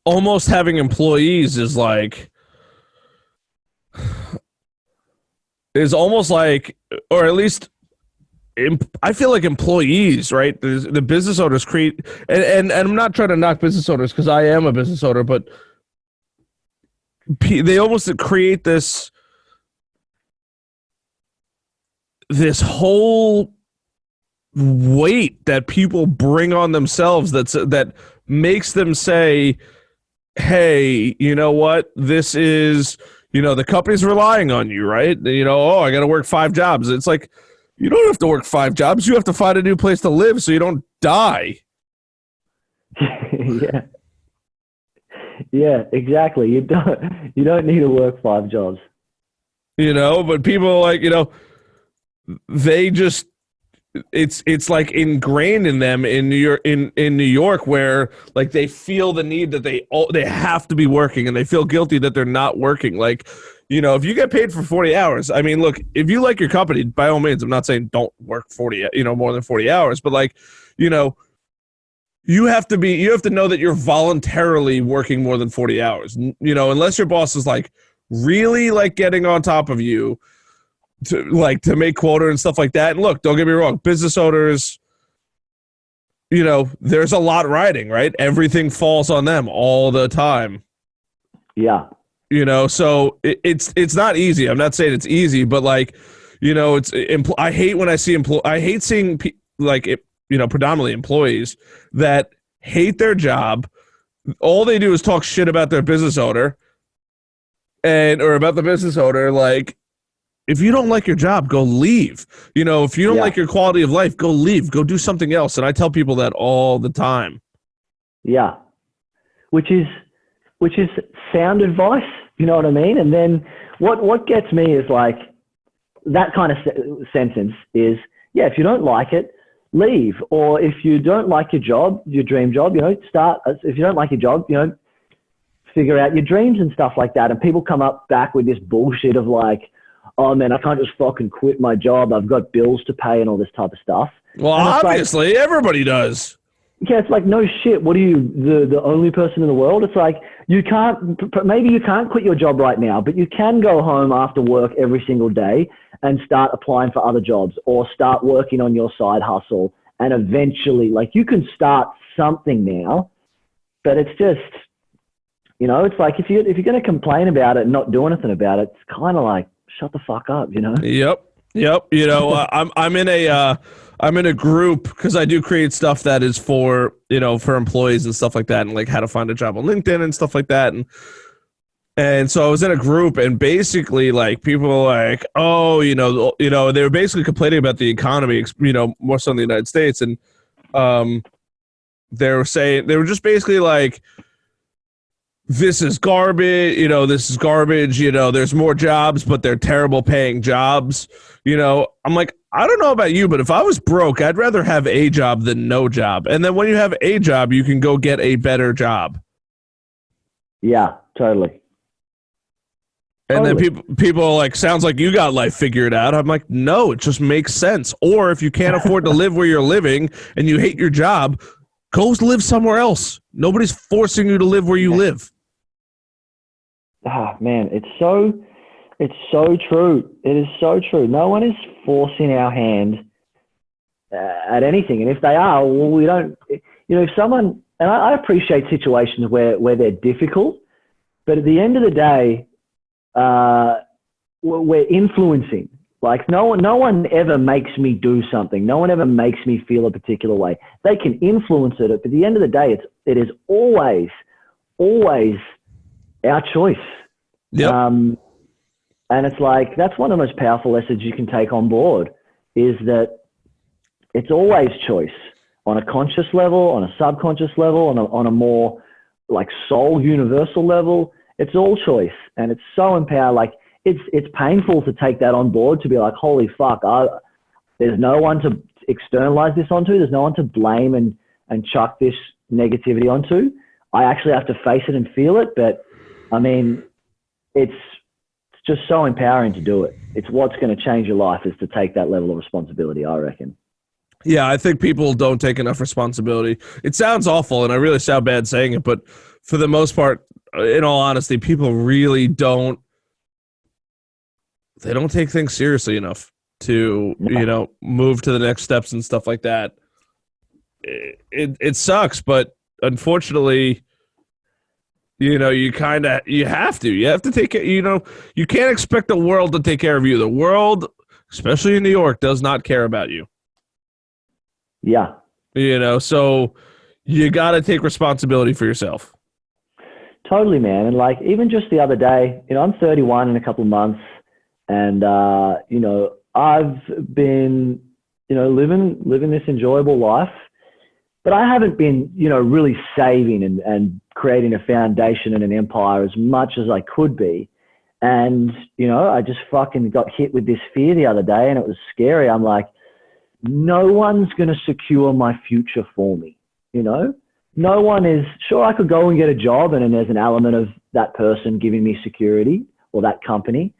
almost having employees is almost like, or at least I feel like employees, right? The business owners create, and I'm not trying to knock business owners because I am a business owner, but they almost create this whole weight that people bring on themselves that makes them say, hey, you know what, this is, the company's relying on you, right? I got to work 5 jobs. It's like, you don't have to work 5 jobs. You have to find a new place to live so you don't die. Yeah, exactly. You don't need to work 5 jobs. But people are like, they just, it's like ingrained in them in New York where like they feel the need that they have to be working, and they feel guilty that they're not working. Like, if you get paid for 40 hours, I mean, look, if you like your company, by all means, I'm not saying don't work 40, more than 40 hours, but like, you have to know that you're voluntarily working more than 40 hours, unless your boss is like really like getting on top of you to make quota and stuff like that. And look, don't get me wrong, business owners, there's a lot riding, right? Everything falls on them all the time. Yeah. So it's not easy. I'm not saying it's easy, but like, I hate when I see I hate seeing predominantly employees that hate their job. All they do is talk shit about their business owner or about the business owner. Like, if you don't like your job, go leave. If you don't like your quality of life, go leave. Go do something else. And I tell people that all the time. Yeah. Which is which is sound advice. You know what I mean? And then what gets me is like that kind of sentence is, yeah, if you don't like it, leave. Or if you don't like your job, your dream job, if you don't like your job, figure out your dreams and stuff like that. And people come back with this bullshit of like, oh man, I can't just fucking quit my job. I've got bills to pay and all this type of stuff. Well, obviously, everybody does. Yeah, it's like, no shit. What are you, the only person in the world? It's like, maybe you can't quit your job right now, but you can go home after work every single day and start applying for other jobs or start working on your side hustle. And eventually, like, you can start something now, but it's just, it's like if you're going to complain about it and not do anything about it, it's kind of like, shut the fuck up, Yep. I'm in a group because I do create stuff that is for employees and stuff like that, and like how to find a job on LinkedIn and stuff like that. And so I was in a group, and basically like people were like, oh, they were basically complaining about the economy, more so in the United States. And they were just basically like, this is garbage, there's more jobs, but they're terrible paying jobs. I'm like, I don't know about you, but if I was broke, I'd rather have a job than no job. And then when you have a job, you can go get a better job. Yeah, totally. And then people are like, sounds like you got life figured out. I'm like, no, it just makes sense. Or if you can't afford to live where you're living and you hate your job, go live somewhere else. Nobody's forcing you to live where you live. Ah, man, it's so true. It is so true. No one is forcing our hand at anything. And if they are, well, we don't, if someone, and I appreciate situations where they're difficult, but at the end of the day, we're influencing. Like no one ever makes me do something. No one ever makes me feel a particular way. They can influence it, but at the end of the day, it is always our choice. Yep. And it's like, that's one of the most powerful lessons you can take on board, is that it's always choice on a conscious level, on a subconscious level, on a more like soul universal level. It's all choice, and it's so empowered. Like it's painful to take that on board, to be like, holy fuck, there's no one to externalize this onto. There's no one to blame and chuck this negativity onto. I actually have to face it and feel it. But I mean, it's just so empowering to do it. It's what's going to change your life, is to take that level of responsibility, I reckon. Yeah, I think people don't take enough responsibility. It sounds awful, and I really sound bad saying it, but for the most part, in all honesty, people really don't take things seriously enough to, move to the next steps and stuff like that. It sucks, but unfortunately, you have to take care. You can't expect the world to take care of you. The world, especially in New York, does not care about you. Yeah. So you got to take responsibility for yourself. Totally, man. And like, even just the other day, I'm 31 in a couple of months, and, I've been, living this enjoyable life, but I haven't been, really saving and creating a foundation and an empire as much as I could be. And, I just fucking got hit with this fear the other day, and it was scary. I'm like, no one's going to secure my future for me. No one is. Sure, I could go and get a job, and then there's an element of that person giving me security, or that company,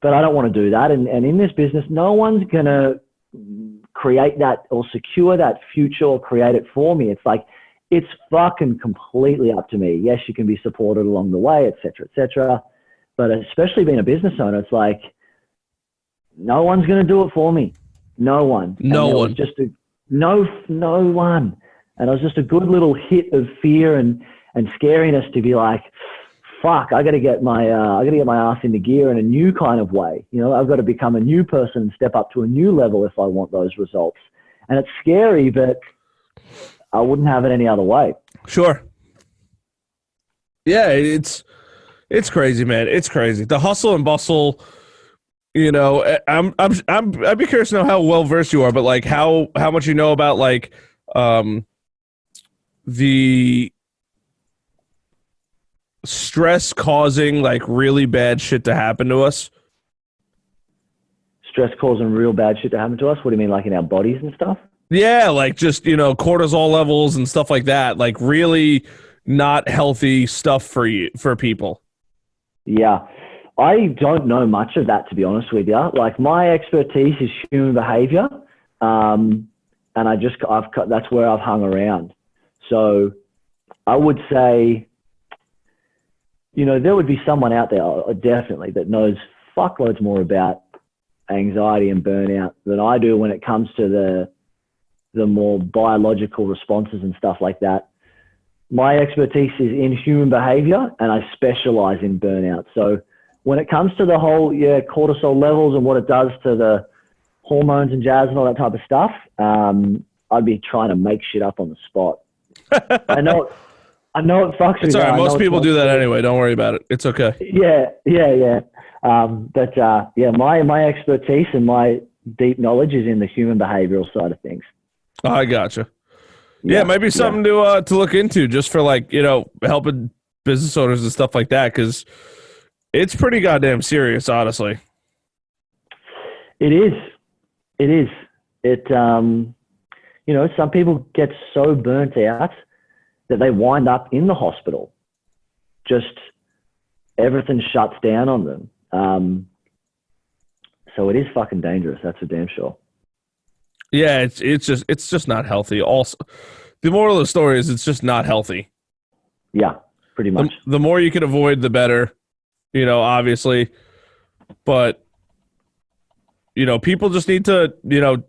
but I don't want to do that. And in this business, no one's going to create that or secure that future or create it for me. It's like, it's fucking completely up to me. Yes, you can be supported along the way, et cetera, et cetera. But especially being a business owner, it's like, no one's going to do it for me. No one. No one. No one. And it was just a good little hit of fear and scariness to be like, fuck, I got to get my ass into gear in a new kind of way. I've got to become a new person and step up to a new level if I want those results. And it's scary, but I wouldn't have it any other way. Sure. Yeah, it's crazy, man. It's crazy. The hustle and bustle. I'd be curious to know how well versed you are, but like how much you know about like the stress causing like really bad shit to happen to us. Stress causing real bad shit to happen to us. What do you mean, like in our bodies and stuff? Yeah, like just, cortisol levels and stuff like that. Like really not healthy stuff for people. Yeah. I don't know much of that, to be honest with you. Like my expertise is human behavior. And that's where I've hung around. So I would say, there would be someone out there definitely that knows fuckloads more about anxiety and burnout than I do when it comes to the more biological responses and stuff like that. My expertise is in human behavior, and I specialize in burnout. So when it comes to the whole cortisol levels and what it does to the hormones and jazz and all that type of stuff, I'd be trying to make shit up on the spot. I know it fucks It's me. all right. Most people do that anyway. Don't worry about it. It's okay. Yeah. My expertise and my deep knowledge is in the human behavioral side of things. I gotcha. Yeah, it might be something to look into just for helping business owners and stuff like that, because it's pretty goddamn serious, honestly. It is. Some people get so burnt out that they wind up in the hospital. Just everything shuts down on them. So it is fucking dangerous. That's for damn sure. Yeah, it's just not healthy. Also, the moral of the story is it's just not healthy. Yeah, pretty much. The more you can avoid, the better. Obviously, but people just need to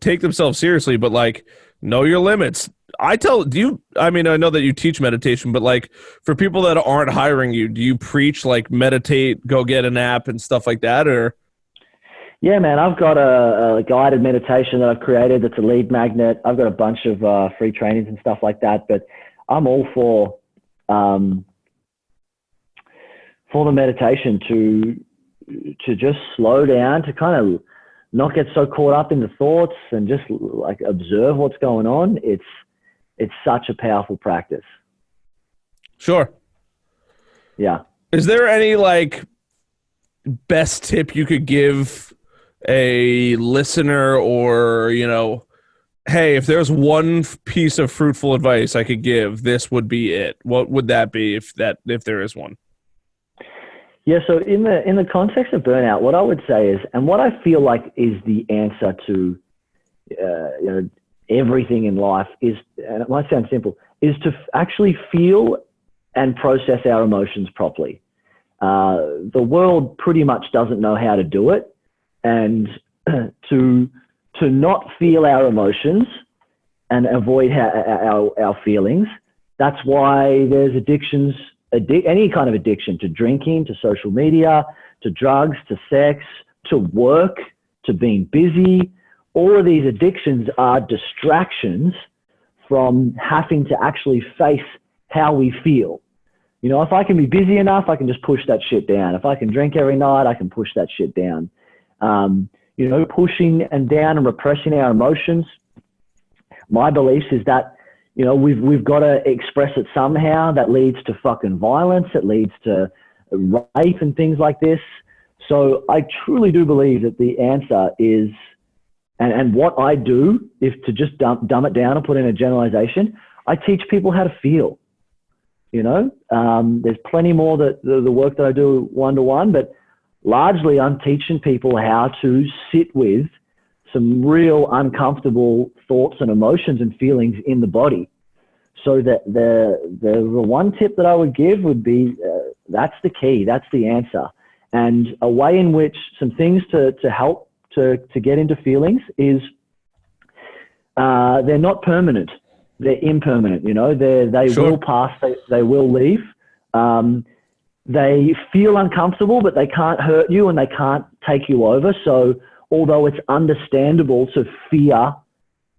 take themselves seriously. But like, know your limits. I know that you teach meditation, but like for people that aren't hiring you, do you preach like meditate, go get a nap and stuff like that, or? Yeah, man, I've got a guided meditation that I've created that's a lead magnet. I've got a bunch of free trainings and stuff like that, but I'm all for the meditation to just slow down, to kind of not get so caught up in the thoughts and just like observe what's going on. It's such a powerful practice. Sure. Yeah. Is there any like best tip you could give a listener, or hey, if there's one piece of fruitful advice I could give, this would be it? What would that be, if there is one? Yeah, so in the context of burnout, what I would say is, and what I feel like is the answer to everything in life is, and it might sound simple, is to actually feel and process our emotions properly. The world pretty much doesn't know how to do it. And to not feel our emotions and avoid our feelings, that's why there's addictions, any kind of addiction, to drinking, to social media, to drugs, to sex, to work, to being busy. All of these addictions are distractions from having to actually face how we feel. If I can be busy enough, I can just push that shit down. If I can drink every night, I can push that shit down. Pushing and down and repressing our emotions. My belief is that, we've got to express it somehow. That leads to fucking violence. It leads to rape and things like this. So I truly do believe that the answer is, and what I do is to just dumb it down and put in a generalization. I teach people how to feel. There's plenty more that the work that I do one-to-one, but largely I'm teaching people how to sit with some real uncomfortable thoughts and emotions and feelings in the body. So that the one tip that I would give would be, that's the key, that's the answer. And a way in which some things to help to get into feelings is, they're not permanent. They're impermanent, they Sure. will pass, they will leave. They feel uncomfortable, but they can't hurt you and they can't take you over. So although it's understandable to fear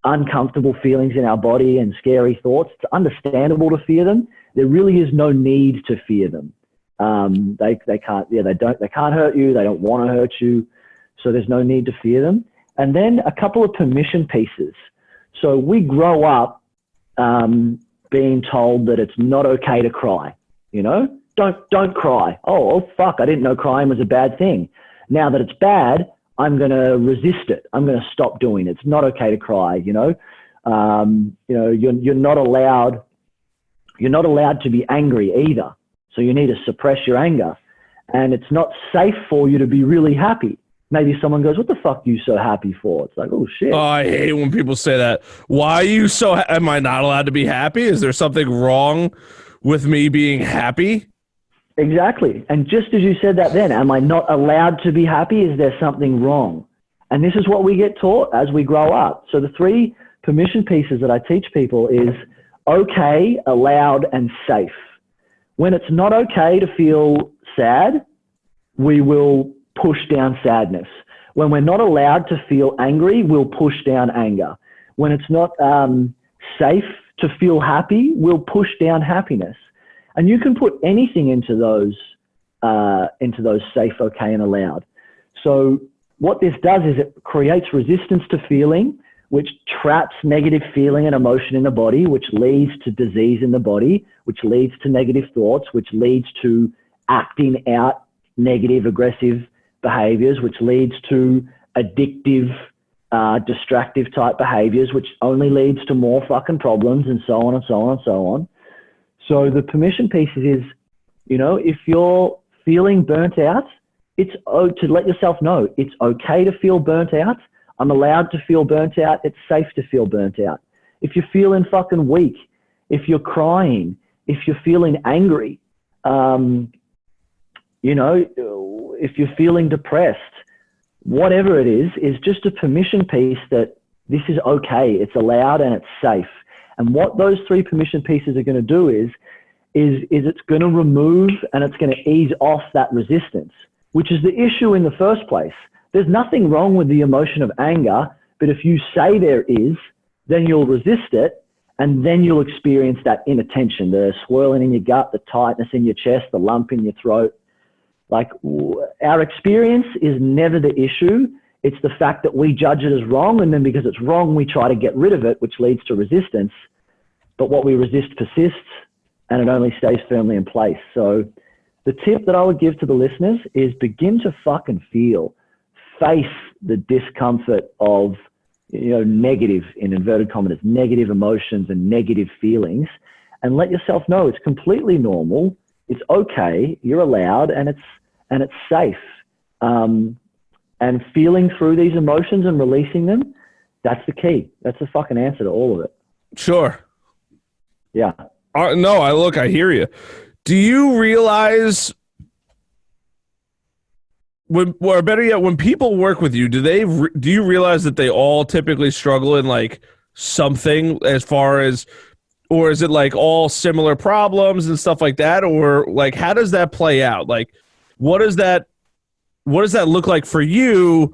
uncomfortable feelings in our body and scary thoughts, it's understandable to fear them. There really is no need to fear them. They can't hurt you. They don't want to hurt you. So there's no need to fear them. And then a couple of permission pieces. So we grow up being told that it's not okay to cry. don't cry. Oh, fuck, I didn't know crying was a bad thing. Now that it's bad, I'm going to resist it. I'm going to stop doing it. It's not okay to cry, you know. You're not allowed to be angry either. So you need to suppress your anger. And it's not safe for you to be really happy. Maybe someone goes, what the fuck are you so happy for? It's like, oh, shit. Oh, I hate when people say that. Why are you so am I not allowed to be happy? Is there something wrong with me being happy? Exactly. And just as you said that then, am I not allowed to be happy? Is there something wrong? And this is what we get taught as we grow up. So the 3 permission pieces that I teach people is okay, allowed, and safe. When it's not okay to feel sad, we will push down sadness. When we're not allowed to feel angry, we'll push down anger. When it's not safe to feel happy, we'll push down happiness. And you can put anything into those safe, okay, and allowed. So what this does is it creates resistance to feeling, which traps negative feeling and emotion in the body, which leads to disease in the body, which leads to negative thoughts, which leads to acting out negative, aggressive behaviors, which leads to addictive, distractive type behaviors, which only leads to more fucking problems, and so on and so on and so on. So the permission pieces is, you know, if you're feeling burnt out, it's to let yourself know it's okay to feel burnt out. I'm allowed to feel burnt out. It's safe to feel burnt out. If you're feeling fucking weak, if you're crying, if you're feeling angry, if you're feeling depressed, whatever it is just a permission piece that this is okay, it's allowed, and it's safe. And what those 3 permission pieces are going to do is it's going to remove and it's going to ease off that resistance, which is the issue in the first place. There's nothing wrong with the emotion of anger, but if you say there is, then you'll resist it, and then you'll experience that inattention, the swirling in your gut, the tightness in your chest, the lump in your throat. Like, our experience is never the issue. It's the fact that we judge it as wrong, and then because it's wrong, we try to get rid of it, which leads to resistance. But what we resist persists, and it only stays firmly in place. So the tip that I would give to the listeners is begin to fucking feel. Face the discomfort of, negative, in inverted commas, negative emotions and negative feelings, and let yourself know it's completely normal. It's okay. You're allowed, and it's safe. And feeling through these emotions and releasing them, that's the key. That's the fucking answer to all of it. Sure. Yeah. No, I hear you. Do you realize or better yet, when people work with you, do you realize that they all typically struggle in like something as far as, or is it like all similar problems and stuff like that? Or like, how does that play out? Like, what does that look like for you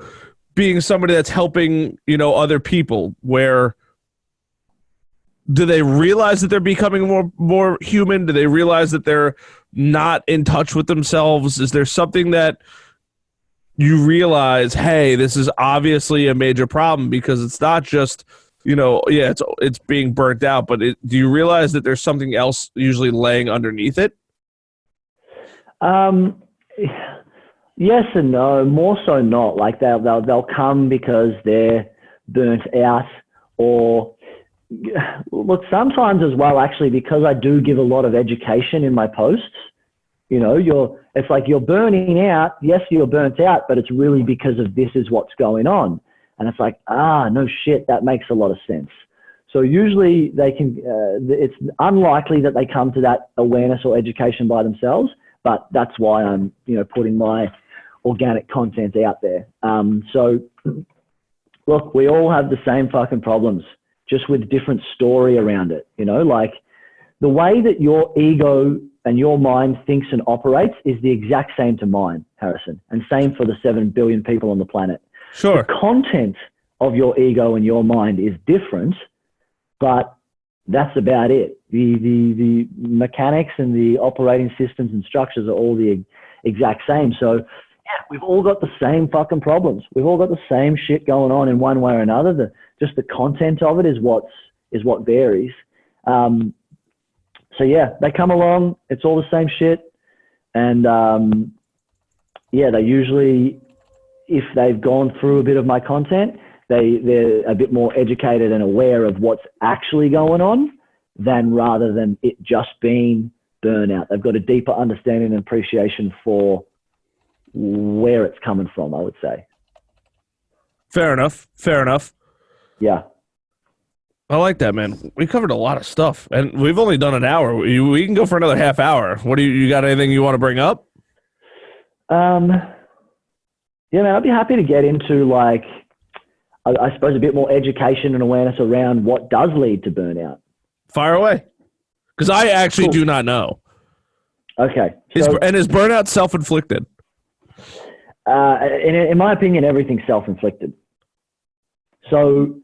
being somebody that's helping, other people? Where do they realize that they're becoming more human? Do they realize that they're not in touch with themselves? Is there something that you realize, hey, this is obviously a major problem, because it's not just, it's being burnt out, but do you realize that there's something else usually laying underneath it? Yes and no, more so not. Like they'll come because they're burnt out, or look, sometimes as well, actually, because I do give a lot of education in my posts, it's like you're burning out. Yes, you're burnt out, but it's really because of this is what's going on. And it's like, no shit, that makes a lot of sense. So usually they can, it's unlikely that they come to that awareness or education by themselves, but that's why I'm, putting my organic content out there. So look, we all have the same fucking problems, just with different story around it. Like the way that your ego and your mind thinks and operates is the exact same to mine, Harrison, and same for the 7 billion people on the planet. Sure. The content of your ego and your mind is different, but that's about it. The mechanics and the operating systems and structures are all the exact same. So yeah, we've all got the same fucking problems. We've all got the same shit going on in one way or another. Just the content of it is what varies. So yeah, they come along. It's all the same shit. And they usually, if they've gone through a bit of my content, they're a bit more educated and aware of what's actually going on rather than it just being burnout. They've got a deeper understanding and appreciation for where it's coming from, I would say. Fair enough. Yeah. I like that, man. We covered a lot of stuff, and we've only done an hour. We can go for another half hour. What do you got? Anything you want to bring up? Yeah, man, I'd be happy to get into, like, I suppose, a bit more education and awareness around what does lead to burnout. Fire away. Because I actually do not know. Okay. Is burnout self-inflicted? In my opinion, everything's self-inflicted. So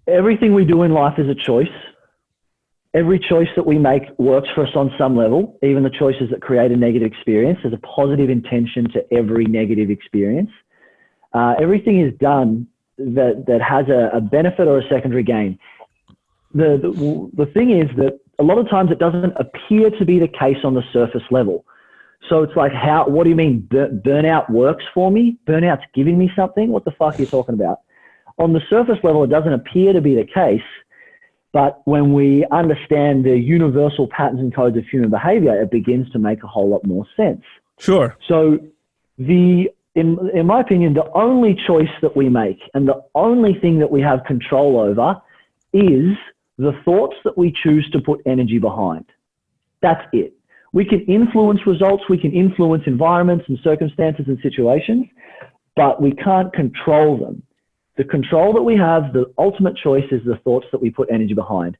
everything we do in life is a choice. Every choice that we make works for us on some level. Even the choices that create a negative experience, there's a positive intention to every negative experience. Everything is done that has a benefit or a secondary gain. The thing is that a lot of times it doesn't appear to be the case on the surface level. So it's like, what do you mean burnout works for me? Burnout's giving me something? What the fuck are you talking about? On the surface level, it doesn't appear to be the case. But when we understand the universal patterns and codes of human behavior, it begins to make a whole lot more sense. Sure. So in my opinion, the only choice that we make and the only thing that we have control over is the thoughts that we choose to put energy behind. That's it. We can influence results, we can influence environments and circumstances and situations, but we can't control them. The control that we have, the ultimate choice, is the thoughts that we put energy behind.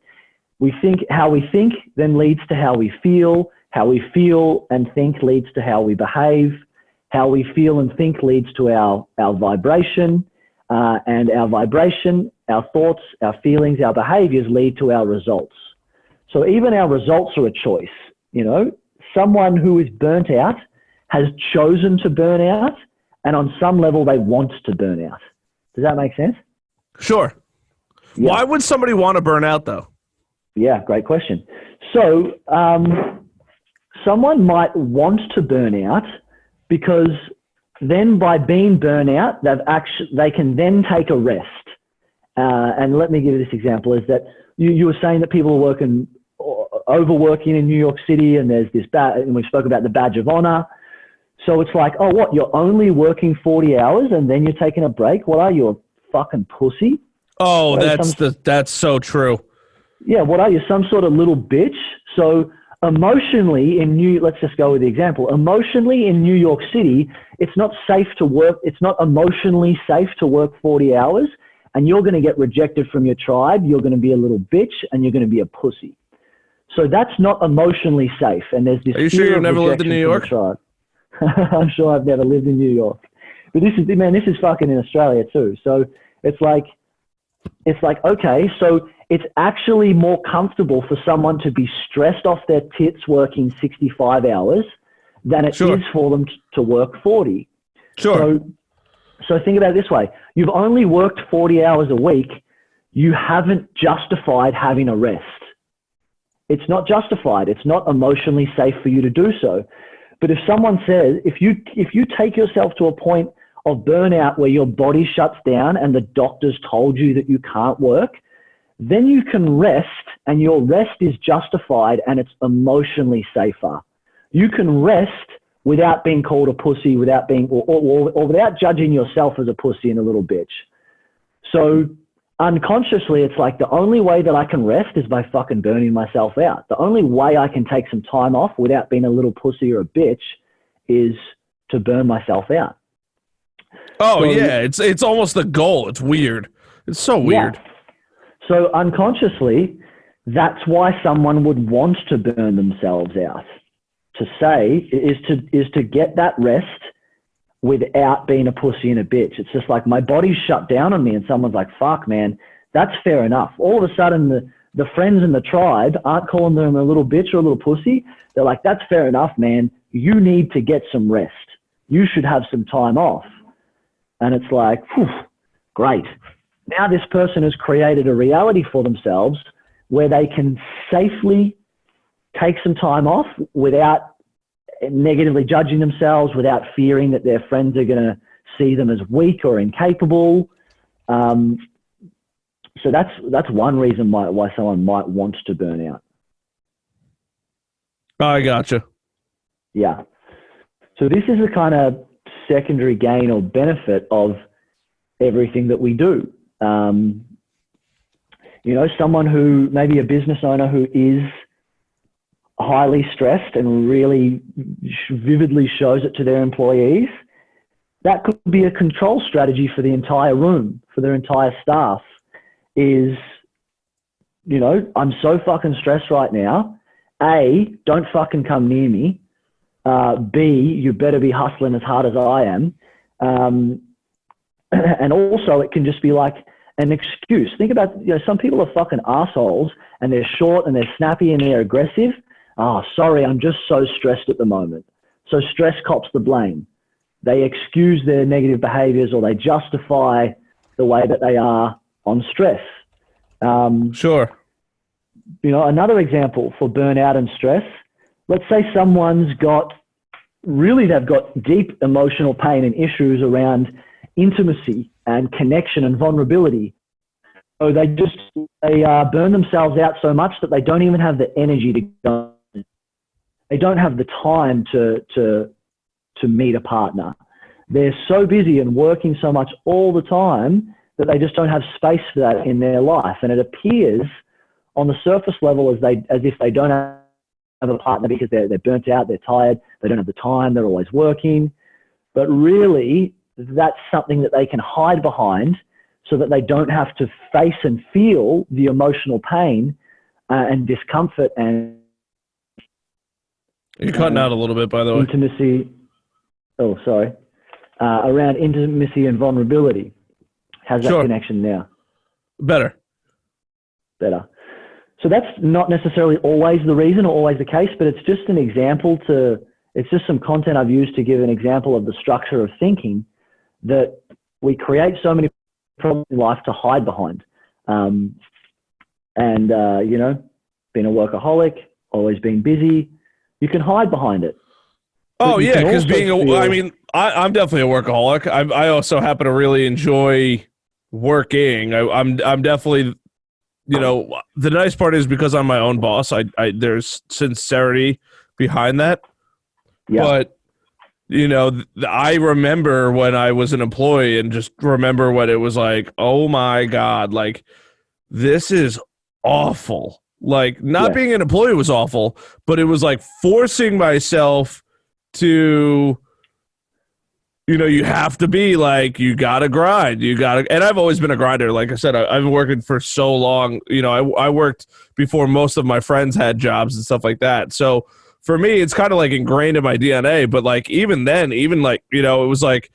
How we think then leads to how we feel. How we feel and think leads to how we behave. How we feel and think leads to our vibration. And our vibration, our thoughts, our feelings, our behaviors lead to our results. So even our results are a choice. You know, someone who is burnt out has chosen to burn out, and on some level they want to burn out. Does that make sense? Sure. Yeah. Why would somebody want to burn out, though? Yeah, great question. So someone might want to burn out because then by being burnt out, they can then take a rest. And let me give you this example, is that you were saying that people are overworking in New York City, and there's this and we spoke about the badge of honor. So it's like, oh, what? You're only working 40 hours and then you're taking a break? What are you, a fucking pussy? Oh, that's so true. Yeah, what are you, some sort of little bitch? So emotionally let's just go with the example. Emotionally in New York City, it's not safe to work. It's not emotionally safe to work 40 hours, and you're going to get rejected from your tribe. You're going to be a little bitch and you're going to be a pussy. So that's not emotionally safe. And there's this. Are you sure you've never lived in New York? I'm sure I've never lived in New York, but this is fucking in Australia too. So it's like, okay, so it's actually more comfortable for someone to be stressed off their tits working 65 hours than it is for them to work 40. Sure. So think about it this way. You've only worked 40 hours a week. You haven't justified having a rest. It's not justified. It's not emotionally safe for you to do so. But if someone says, if you take yourself to a point of burnout where your body shuts down and the doctors told you that you can't work, then you can rest, and your rest is justified and it's emotionally safer. You can rest without being called a pussy, without being, or without judging yourself as a pussy and a little bitch. So unconsciously, it's like the only way that I can rest is by fucking burning myself out. The only way I can take some time off without being a little pussy or a bitch is to burn myself out. Oh, so, yeah. It's almost the goal. It's weird. It's so weird. Yeah. So unconsciously, that's why someone would want to burn themselves out. To say is to get that rest without being a pussy and a bitch. It's just like my body's shut down on me, and someone's like, fuck, man, that's fair enough. All of a sudden, the friends in the tribe aren't calling them a little bitch or a little pussy. They're like, that's fair enough, man. You need to get some rest. You should have some time off. And it's like, whew, great. Now this person has created a reality for themselves where they can safely take some time off without negatively judging themselves without fearing that their friends are going to see them as weak or incapable. So that's one reason why someone might want to burn out. I gotcha. Yeah. So this is a kind of secondary gain or benefit of everything that we do. Someone who, maybe a business owner who is highly stressed and really vividly shows it to their employees, that could be a control strategy for the entire room, for their entire staff, is, I'm so fucking stressed right now. A, don't fucking come near me. B, you better be hustling as hard as I am. And also it can just be like an excuse. Think about, some people are fucking assholes and they're short and they're snappy and they're aggressive. Oh, sorry, I'm just so stressed at the moment. So stress cops the blame. They excuse their negative behaviors or they justify the way that they are on stress. Sure. Another example for burnout and stress, let's say someone's they've got deep emotional pain and issues around intimacy and connection and vulnerability. So they burn themselves out so much that they don't even have the energy to go. They don't have the time to meet a partner. They're so busy and working so much all the time that they just don't have space for that in their life. And it appears on the surface level as if they don't have a partner because they're burnt out, they're tired, they don't have the time, they're always working. But really, that's something that they can hide behind so that they don't have to face and feel the emotional pain and discomfort and You're cutting out a little bit, by the way. Intimacy. Oh, sorry. Around intimacy and vulnerability. How's that connection now? Better. So that's not necessarily always the reason or always the case, but it's just an example it's just some content I've used to give an example of the structure of thinking that we create so many problems in life to hide behind. Being a workaholic, always being busy, you can hide behind it. Oh, yeah, because I'm definitely a workaholic. I also happen to really enjoy working. I'm definitely, the nice part is because I'm my own boss, there's sincerity behind that. Yeah. But, I remember when I was an employee and just remember what it was like, oh my God, like, this is awful. Like, not being an employee was awful, but it was like forcing myself to, you have to be like, you got to grind. And I've always been a grinder. Like I said, I've been working for so long. I worked before most of my friends had jobs and stuff like that. So for me, it's kind of like ingrained in my DNA. But like, even then, it was like,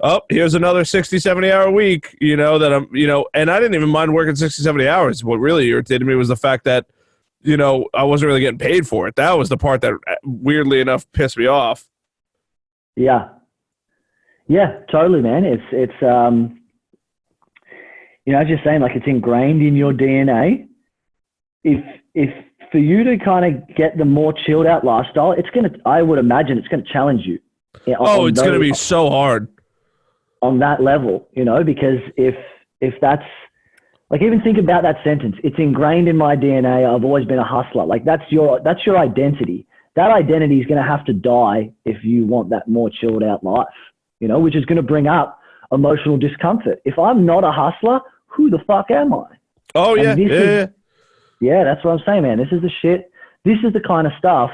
oh, here's another 60, 70 hour week, that I'm, and I didn't even mind working 60, 70 hours. What really irritated me was the fact that, I wasn't really getting paid for it. That was the part that weirdly enough pissed me off. Yeah. Yeah, totally, man. It's as you're saying, like, it's ingrained in your DNA. If for you to kind of get the more chilled out lifestyle, I would imagine it's going to challenge you. It's going to be so hard on that level, because if that's, like, even think about that sentence. It's ingrained in my DNA. I've always been a hustler. Like, that's your identity. That identity is going to have to die if you want that more chilled out life, which is going to bring up emotional discomfort. If I'm not a hustler, who the fuck am I? Oh, yeah. Yeah, that's what I'm saying, man. This is the shit. This is the kind of stuff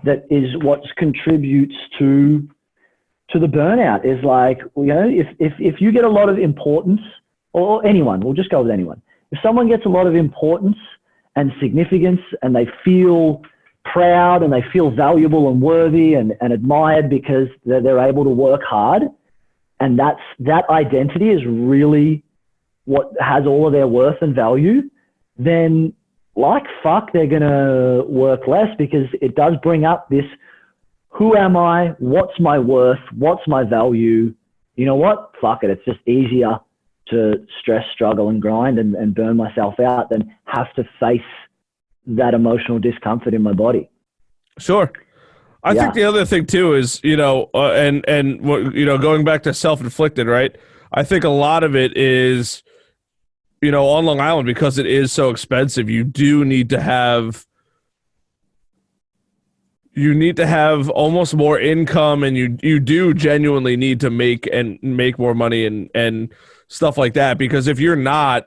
that is what contributes to the burnout. Is like, if you get a lot of importance, or anyone, we'll just go with anyone. If someone gets a lot of importance and significance and they feel proud and they feel valuable and worthy and admired because they're able to work hard, and that identity is really what has all of their worth and value, then like fuck, they're going to work less, because it does bring up this, who am I? What's my worth? What's my value? You know what? Fuck it. It's just easier to stress, struggle, and grind and burn myself out than have to face that emotional discomfort in my body. Sure. I think the other thing too is, going back to self-inflicted, right? I think a lot of it is, on Long Island, because it is so expensive, you need to have almost more income, and you do genuinely need to make more money and stuff like that, because if you're not,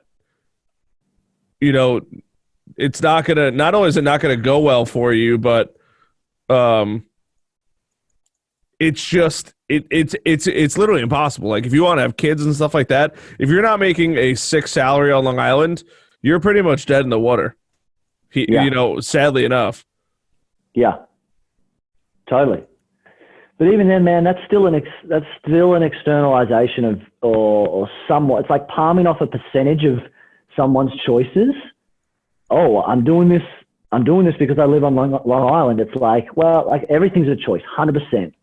it's not only is it not gonna go well for you, but it's just it's literally impossible. Like, if you want to have kids and stuff like that, if you're not making a 6 salary on Long Island, you're pretty much dead in the water. Sadly enough. Yeah, totally. But even then, man, that's still an externalization of, or somewhat. It's like palming off a percentage of someone's choices. Oh, I'm doing this because I live on Long Island. It's like, well, like, everything's a choice, 100%.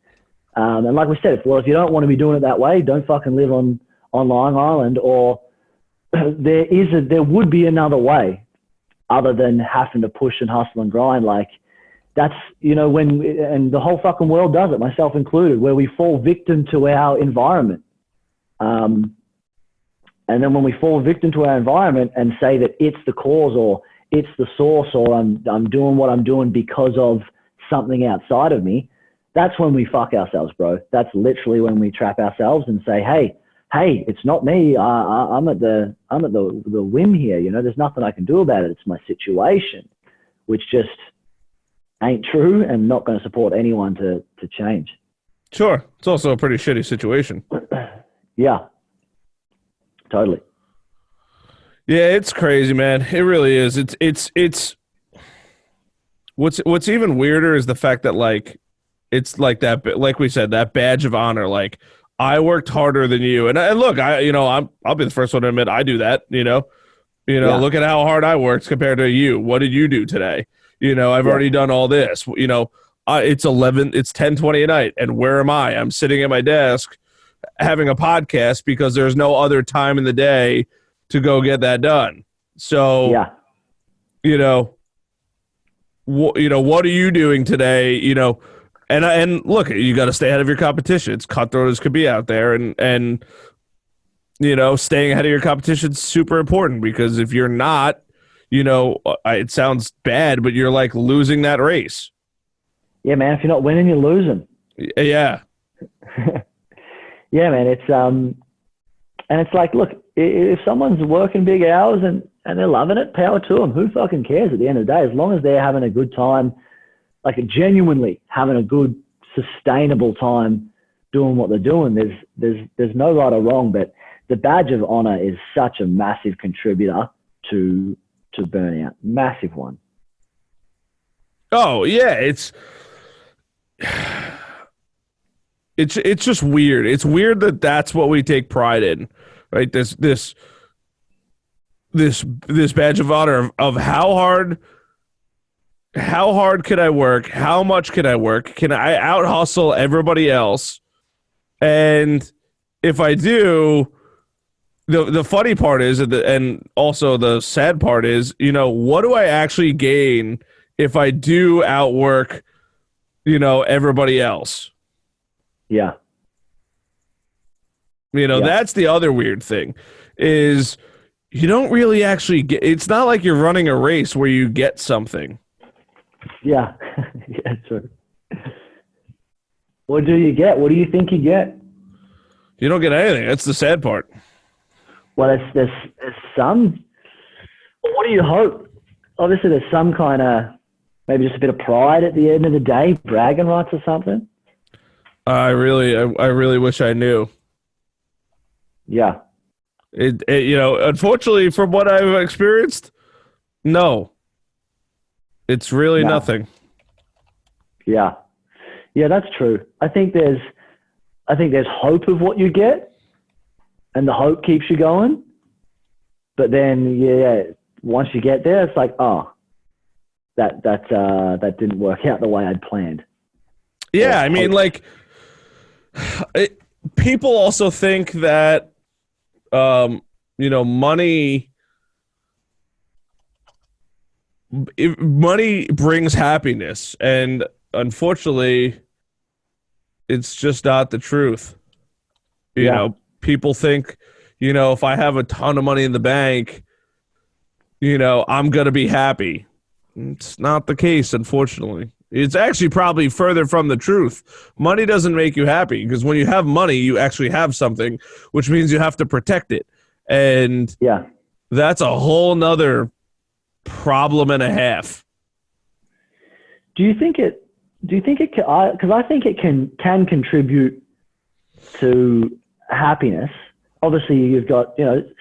And like we said, if you don't want to be doing it that way, don't fucking live on Long Island. Or there would be another way other than having to push and hustle and grind. Like, that's, and the whole fucking world does it, myself included, where we fall victim to our environment. And then when we fall victim to our environment and say that it's the cause, or it's the source, or I'm doing what I'm doing because of something outside of me, that's when we fuck ourselves, bro. That's literally when we trap ourselves and say, hey, it's not me. I'm at the whim here. There's nothing I can do about it. It's my situation, which just ain't true, and not going to support anyone to change. Sure. It's also a pretty shitty situation. Yeah, totally. Yeah, it's crazy, man. It really is. It's what's even weirder is the fact that, like, it's like that, like we said, that badge of honor. Like, I worked harder than you, and look, I'll be the first one to admit I do that. Look at how hard I worked compared to you. What did you do today? I've already done all this. It's 10:20 at night, and where am I? I'm sitting at my desk having a podcast because there's no other time in the day to go get that done. So, what are you doing today? And look, you got to stay ahead of your competition. It's cutthroat as could be out there, and staying ahead of your competition is super important, because if you're not, it sounds bad, but you're like losing that race. Yeah, man. If you're not winning, you're losing. Yeah. Yeah, man. And it's like, look, if someone's working big hours and they're loving it, power to them. Who fucking cares at the end of the day? As long as they're having a good time, like genuinely having a good, sustainable time doing what they're doing, there's no right or wrong. But the badge of honor is such a massive contributor to burnout. Massive one. Oh yeah, it's just weird. It's weird that that's what we take pride in, right? This badge of honor of how hard could I work? How much can I work? Can I out hustle everybody else? And if I do, the funny part is, and also the sad part is, what do I actually gain if I do outwork, everybody else? Yeah. That's the other weird thing, is you don't really actually get, it's not like you're running a race where you get something. Yeah. Yeah, true. What do you get? What do you think you get? You don't get anything. That's the sad part. Well, there's some. What do you hope? Obviously, there's some kind of, maybe just a bit of pride at the end of the day, bragging rights or something. I really wish I knew. Yeah. Unfortunately, from what I've experienced, no. It's really nothing. Yeah. Yeah, that's true. I think there's hope of what you get, and the hope keeps you going. But then, once you get there, it's like, oh, that didn't work out the way I'd planned. Yeah, I mean, like, people also think that, money brings happiness, and unfortunately, it's just not the truth. You know, people think, if I have a ton of money in the bank, I'm going to be happy. It's not the case, unfortunately. It's actually probably further from the truth. Money doesn't make you happy because when you have money, you actually have something, which means you have to protect it. And that's a whole nother problem and a half. Do you think it can, because I think it can contribute to happiness. Obviously, you've got,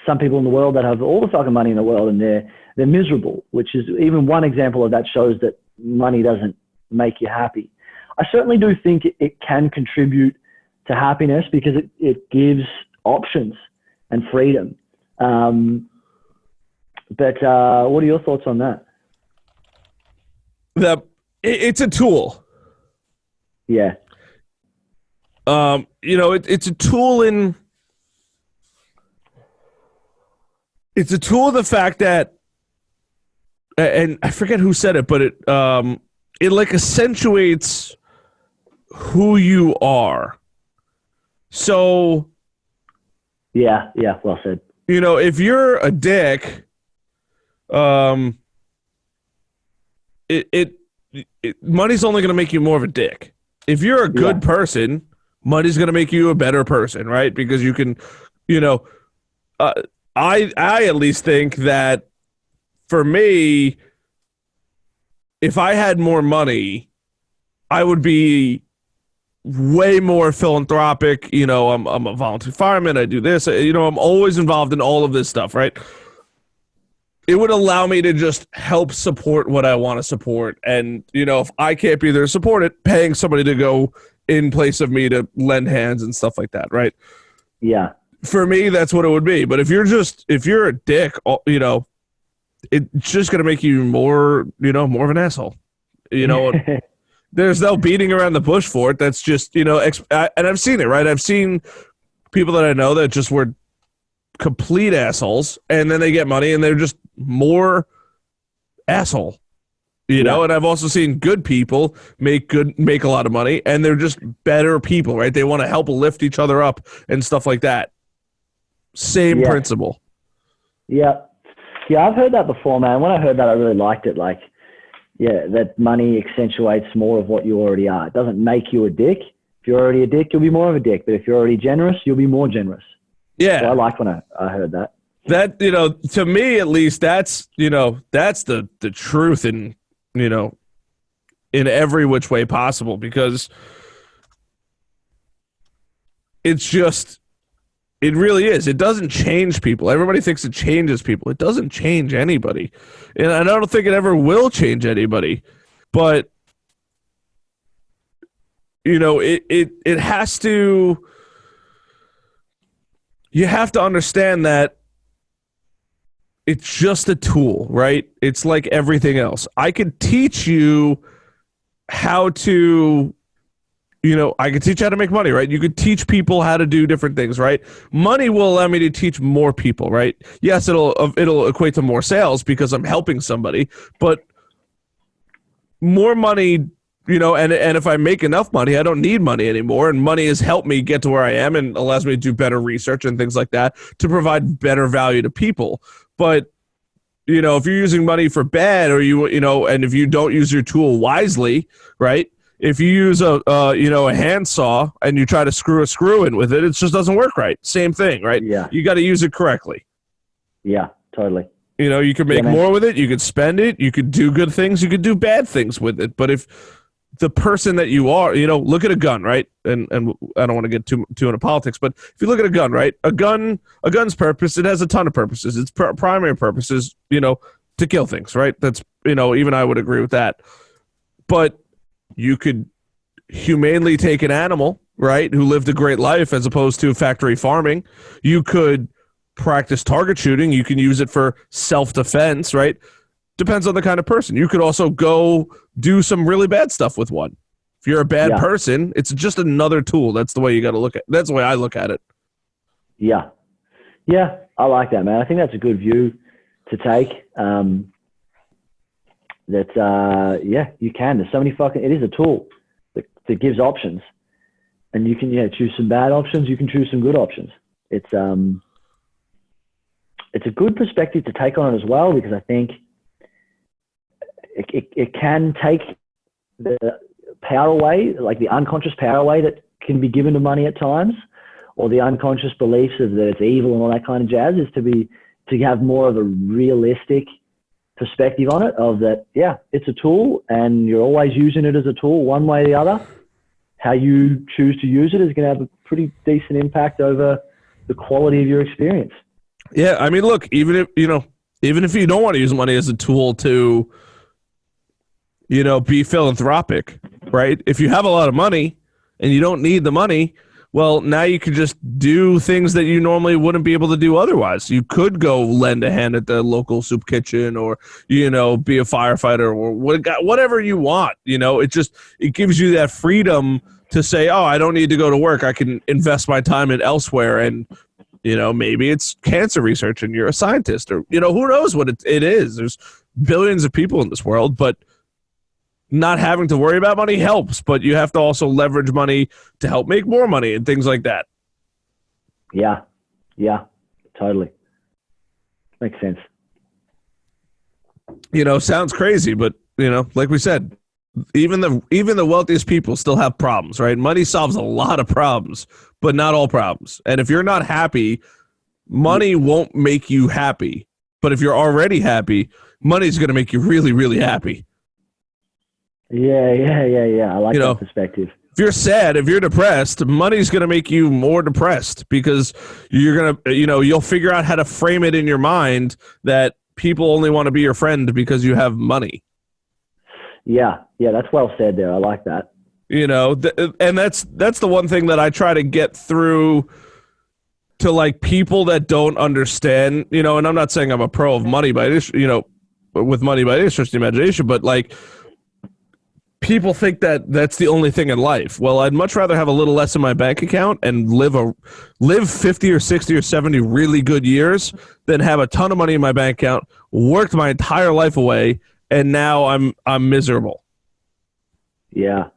some people in the world that have all the fucking money in the world and they're miserable, which is even one example of that shows that money doesn't make you happy. I certainly do think it can contribute to happiness because it gives options and freedom. But what are your thoughts on that? It's a tool. Yeah. It's a tool in. It's a tool of the fact that, and I forget who said it, but it like accentuates who you are. So. Yeah. Well said. If you're a dick, money's only going to make you more of a dick. If you're a good person, money's going to make you a better person, right? Because you can, I at least think that for me, if I had more money, I would be way more philanthropic. I'm a volunteer fireman. I do this. I'm always involved in all of this stuff, right? It would allow me to just help support what I want to support. And, if I can't be there to support it, paying somebody to go in place of me to lend hands and stuff like that, right? Yeah. For me, that's what it would be. But if you're a dick, it's just going to make you more of an asshole. There's no beating around the bush for it. That's just, and I've seen it, right? I've seen people that I know that just were complete assholes, and then they get money and they're just more asshole, and I've also seen good people make a lot of money and they're just better people, right? They want to help lift each other up and stuff like that. Same principle. Yeah, I've heard that before, man. When I heard that, I really liked it. Like, that money accentuates more of what you already are. It doesn't make you a dick. If you're already a dick, you'll be more of a dick. But if you're already generous, you'll be more generous. Yeah. So I liked when I heard that. That, to me at least, that's the truth in every which way possible, because it really is. It doesn't change people. Everybody thinks it changes people. It doesn't change anybody. And I don't think it ever will change anybody. But, it has to, you have to understand that it's just a tool, right? It's like everything else. I could teach you how to, I could teach you how to make money, right? You could teach people how to do different things, right? Money will allow me to teach more people, right? Yes, it'll equate to more sales because I'm helping somebody, but more money, and if I make enough money, I don't need money anymore, and money has helped me get to where I am and allows me to do better research and things like that to provide better value to people. But, if you're using money for bad, or and if you don't use your tool wisely, right? If you use a handsaw and you try to screw a screw in with it, it just doesn't work right. Same thing, right? Yeah. You got to use it correctly. Yeah, totally. You can make more with it. You could spend it. You could do good things. You could do bad things with it. But if the person that you are, look at a gun, right? And I don't want to get too into politics, but if you look at a gun, right? A gun's purpose, it has a ton of purposes. Its primary purpose is, to kill things, right? That's, even I would agree with that. But you could humanely take an animal, right, who lived a great life as opposed to factory farming. You could practice target shooting. You can use it for self-defense, right? Depends on the kind of person. You could also go do some really bad stuff with one. If you're a bad person, it's just another tool. That's the way you got to look at it. That's the way I look at it. Yeah. Yeah, I like that, man. I think that's a good view to take. that, you can. There's so many it is a tool that gives options. And you can, choose some bad options. You can choose some good options. It's a good perspective to take on it as well, because I think it can take the power away, like the unconscious power away that can be given to money at times, or the unconscious beliefs of that it's evil and all that kind of jazz, is to have more of a realistic perspective on it, of that, it's a tool and you're always using it as a tool one way or the other. How you choose to use it is going to have a pretty decent impact over the quality of your experience. Yeah, I mean, look, even if you don't want to use money as a tool to, be philanthropic, right? If you have a lot of money and you don't need the money, well, now you can just do things that you normally wouldn't be able to do otherwise. You could go lend a hand at the local soup kitchen, or, be a firefighter, or whatever you want. It gives you that freedom to say, oh, I don't need to go to work. I can invest my time in elsewhere. And, maybe it's cancer research and you're a scientist, or, who knows what it is. There's billions of people in this world, but not having to worry about money helps, but you have to also leverage money to help make more money and things like that. Yeah, totally. Makes sense. Sounds crazy, but, like we said, even the wealthiest people still have problems, right? Money solves a lot of problems, but not all problems. And if you're not happy, money won't make you happy. But if you're already happy, money's going to make you really, really happy. Yeah. I like that perspective. If you're sad, if you're depressed, money's going to make you more depressed, because you're going to, you'll figure out how to frame it in your mind that people only want to be your friend because you have money. Yeah, that's well said there. I like that. And that's the one thing that I try to get through to, like, people that don't understand, and I'm not saying I'm a pro of money by this, with money by any stretch of the imagination, but, like, people think that that's the only thing in life. Well, I'd much rather have a little less in my bank account and live 50 or 60 or 70 really good years than have a ton of money in my bank account, worked my entire life away, and now I'm miserable. Yeah.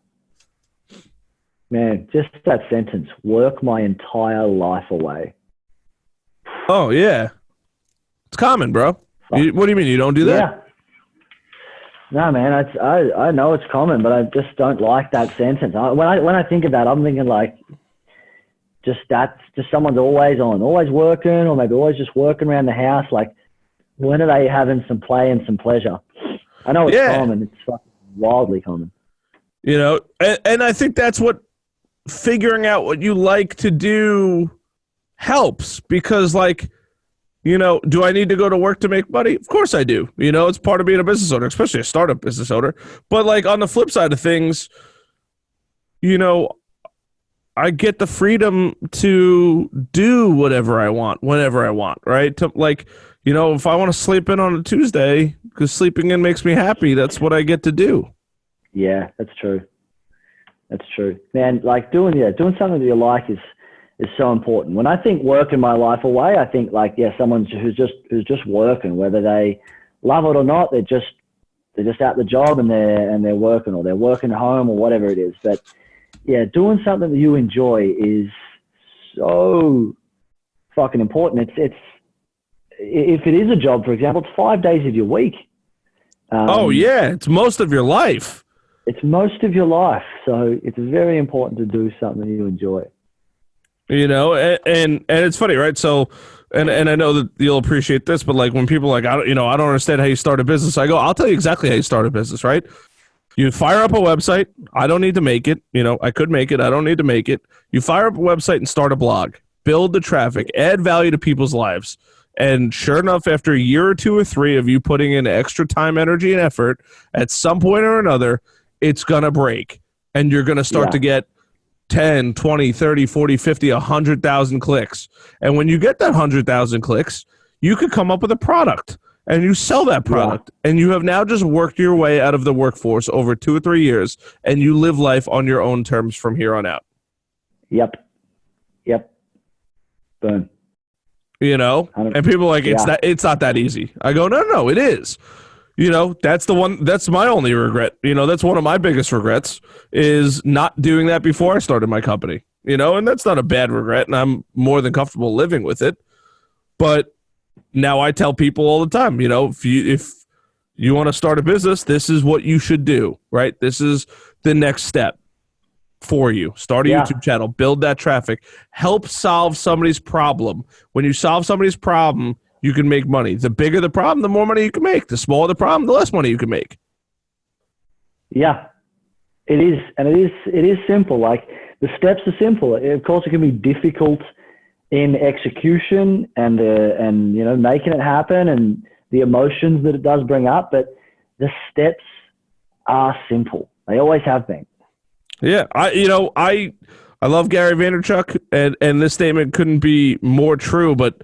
Man, just that sentence, work my entire life away. Oh, yeah. It's common, bro. What do you mean you don't do that? Yeah. No, man, I know it's common, but I just don't like that sentence. When I think of that, I'm thinking, like, just someone's always on, always working, or maybe always just working around the house. Like, when are they having some play and some pleasure? I know it's common. It's fucking wildly common. And I think that's what figuring out what you like to do helps, because, like, do I need to go to work to make money? Of course I do. It's part of being a business owner, especially a startup business owner. But, like, on the flip side of things, I get the freedom to do whatever I want, whenever I want, right? To, like, if I want to sleep in on a Tuesday because sleeping in makes me happy, that's what I get to do. Yeah, that's true. That's true. Man, like, doing something that you like is so important. When I think working my life away, I think, like, someone who's just working, whether they love it or not, they're just at the job and they're working, or they're working at home, or whatever it is. But doing something that you enjoy is so fucking important. It's if it is a job, for example, it's 5 days of your week. It's most of your life. It's most of your life. So it's very important to do something you enjoy. And it's funny, right? So, and I know that you'll appreciate this, but, like, when people are like, I don't understand how you start a business, I go, I'll tell you exactly how you start a business, right? You fire up a website. I don't need to make it. I could make it. I don't need to make it. You fire up a website and start a blog, build the traffic, add value to people's lives. And sure enough, after a year or two or three of you putting in extra time, energy, and effort, at some point or another, it's going to break. And you're going to start to get 10, 20, 30, 40, 50, 100,000 clicks. And when you get that 100,000 clicks, you could come up with a product and you sell that product. And you have now just worked your way out of the workforce over 2 or 3 years, and you live life on your own terms from here on out. Yep. Boom. And people are like, it's not that easy. I go, no, it is. that's the one, that's my only regret. That's one of my biggest regrets is not doing that before I started my company, and that's not a bad regret. And I'm more than comfortable living with it. But now I tell people all the time, if you want to start a business, this is what you should do, right? This is the next step for you. Start a YouTube channel, build that traffic, help solve somebody's problem. When you solve somebody's problem, you can make money. The bigger the problem, the more money you can make. The smaller the problem, the less money you can make. Yeah, it is. And it is simple. Like, the steps are simple. Of course, it can be difficult in execution and making it happen and the emotions that it does bring up, but the steps are simple. They always have been. Yeah, I love Gary Vaynerchuk, and this statement couldn't be more true, but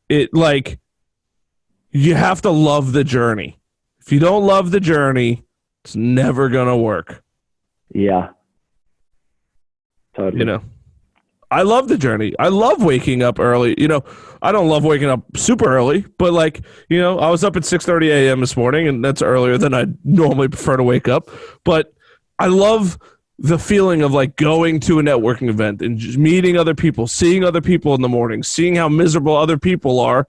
you have to love the journey. If you don't love the journey, it's never gonna work. Yeah. Totally. I love the journey. I love waking up early. I don't love waking up super early, but I was up at 6:30 a.m. this morning, and that's earlier than I normally prefer to wake up. But I love the feeling of going to a networking event and just meeting other people, seeing other people in the morning, seeing how miserable other people are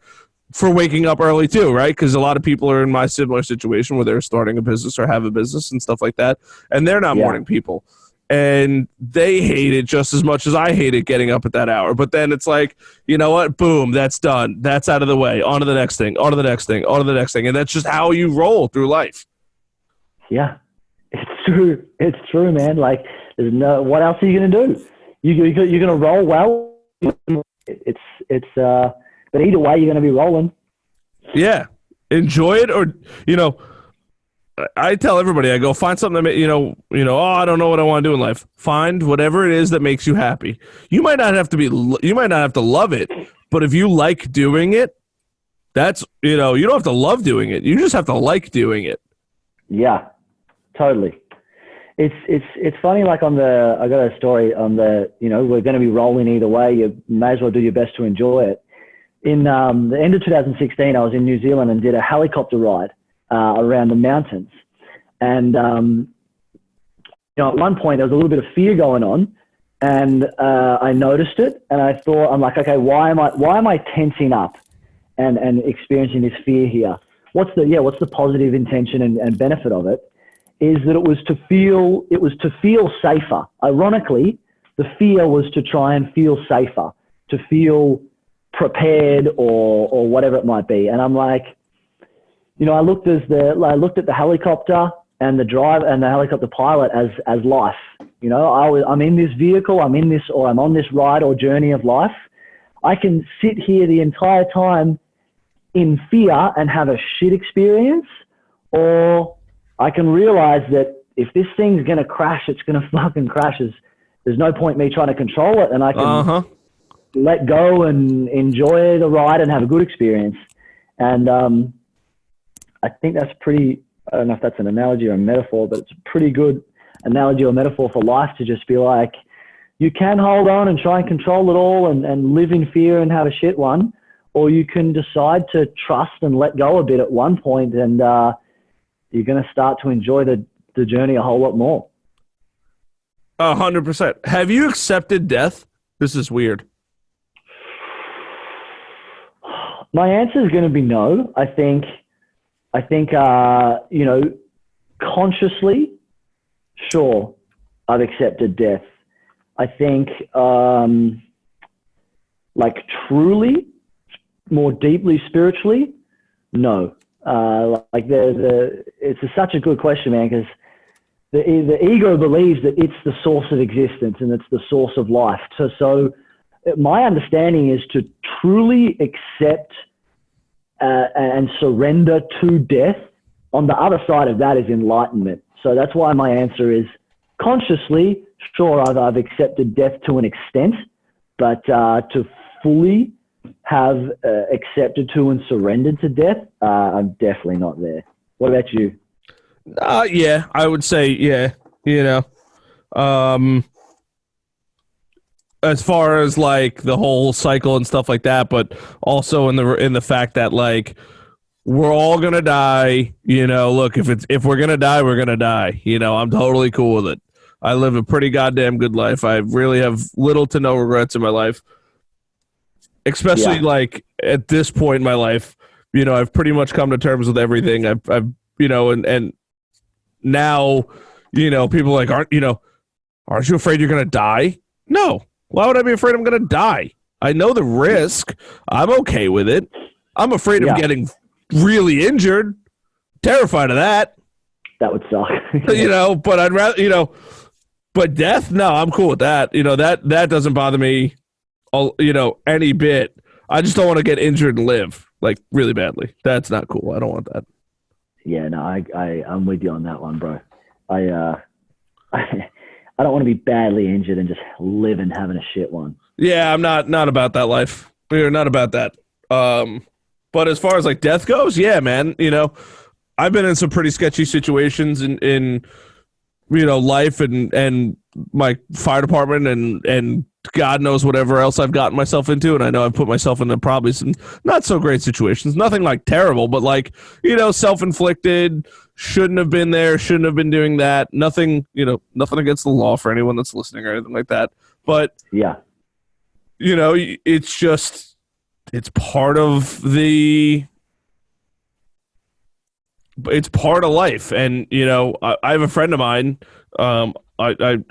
for waking up early too, right? Because a lot of people are in my similar situation where they're starting a business or have a business and stuff like that, and they're not morning people. And they hate it just as much as I hate it getting up at that hour. But then it's you know what? Boom, that's done. That's out of the way. On to the next thing, on to the next thing, on to the next thing. And that's just how you roll through life. Yeah, it's true. It's true, man. There's what else are you going to do? You're going to roll well. But either way, you're going to be rolling. Yeah. Enjoy it, or, I tell everybody, I go, find something that, I don't know what I want to do in life. Find whatever it is that makes you happy. You might not have to love it, but if you like doing it, that's, you don't have to love doing it. You just have to like doing it. Yeah, totally. It's funny, I got a story on we're going to be rolling either way. You may as well do your best to enjoy it. In the end of 2016, I was in New Zealand and did a helicopter ride around the mountains. And, at one point there was a little bit of fear going on, and I noticed it, and I thought, I'm like, okay, why am I tensing up and experiencing this fear here? What's the positive intention and benefit of it? Is that it was to feel safer. Ironically, the fear was to try and feel safer, to feel prepared or whatever it might be. And I'm like, I looked at the helicopter and the driver and the helicopter pilot as life. I'm in this vehicle, I'm on this ride or journey of life. I can sit here the entire time in fear and have a shit experience, or I can realize that if this thing's going to crash, it's going to fucking crash. There's no point me trying to control it, and I can let go and enjoy the ride and have a good experience. And I think that's pretty, I don't know if that's an analogy or a metaphor, but it's a pretty good analogy or metaphor for life, to just be like, you can hold on and try and control it all and live in fear and have a shit one, or you can decide to trust and let go a bit at one point, and you're going to start to enjoy the journey a whole lot more. 100%. Have you accepted death? This is weird. My answer is going to be no. I think, consciously, sure, I've accepted death. I think, truly, more deeply spiritually, no. It's such a good question, man, because the ego believes that it's the source of existence and it's the source of life. So my understanding is to truly accept and surrender to death. On the other side of that is enlightenment. So that's why my answer is consciously, sure, I've accepted death to an extent, but to fully have accepted to and surrendered to death, I'm definitely not there. What about you? Yeah, I would say, yeah, as far as the whole cycle and stuff like that, but also in the fact that we're all gonna die. Look, if we're gonna die, we're gonna die. I'm totally cool with it. I live a pretty goddamn good life. I really have little to no regrets in my life, especially like at this point in my life. I've pretty much come to terms with everything. I've and now, people like aren't you afraid you're gonna die? No. Why would I be afraid I'm gonna die? I know the risk. I'm okay with it. I'm afraid of getting really injured. Terrified of that. That would suck. But I'd rather, but death, no, I'm cool with that. That doesn't bother me, any bit. I just don't want to get injured and live, like, really badly. That's not cool. I don't want that. Yeah, no, I'm with you on that one, bro. I don't want to be badly injured and just live and having a shit one. Yeah, I'm not about that life. We're not about that. But as far as like death goes, yeah, man, I've been in some pretty sketchy situations in life and my fire department and God knows whatever else I've gotten myself into. And I know I've put myself into probably some not so great situations, nothing like terrible, but like, self-inflicted, shouldn't have been there, shouldn't have been doing that. Nothing against the law for anyone that's listening or anything like that. But yeah, it's just, it's part of life. And, I have a friend of mine, I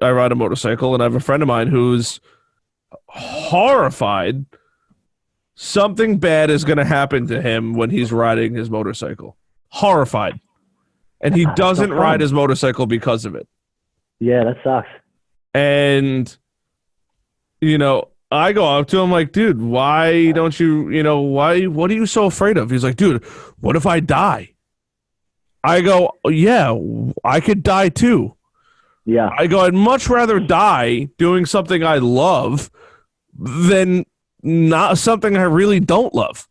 ride a motorcycle, and I have a friend of mine who's horrified something bad is going to happen to him when he's riding his motorcycle. Horrified. And he doesn't ride his motorcycle because of it. Yeah, that sucks. And, I go up to him like, dude, why don't you, what are you so afraid of? He's like, dude, what if I die? I go, yeah, I could die too. Yeah. I go, I'd much rather die doing something I love than not something I really don't love.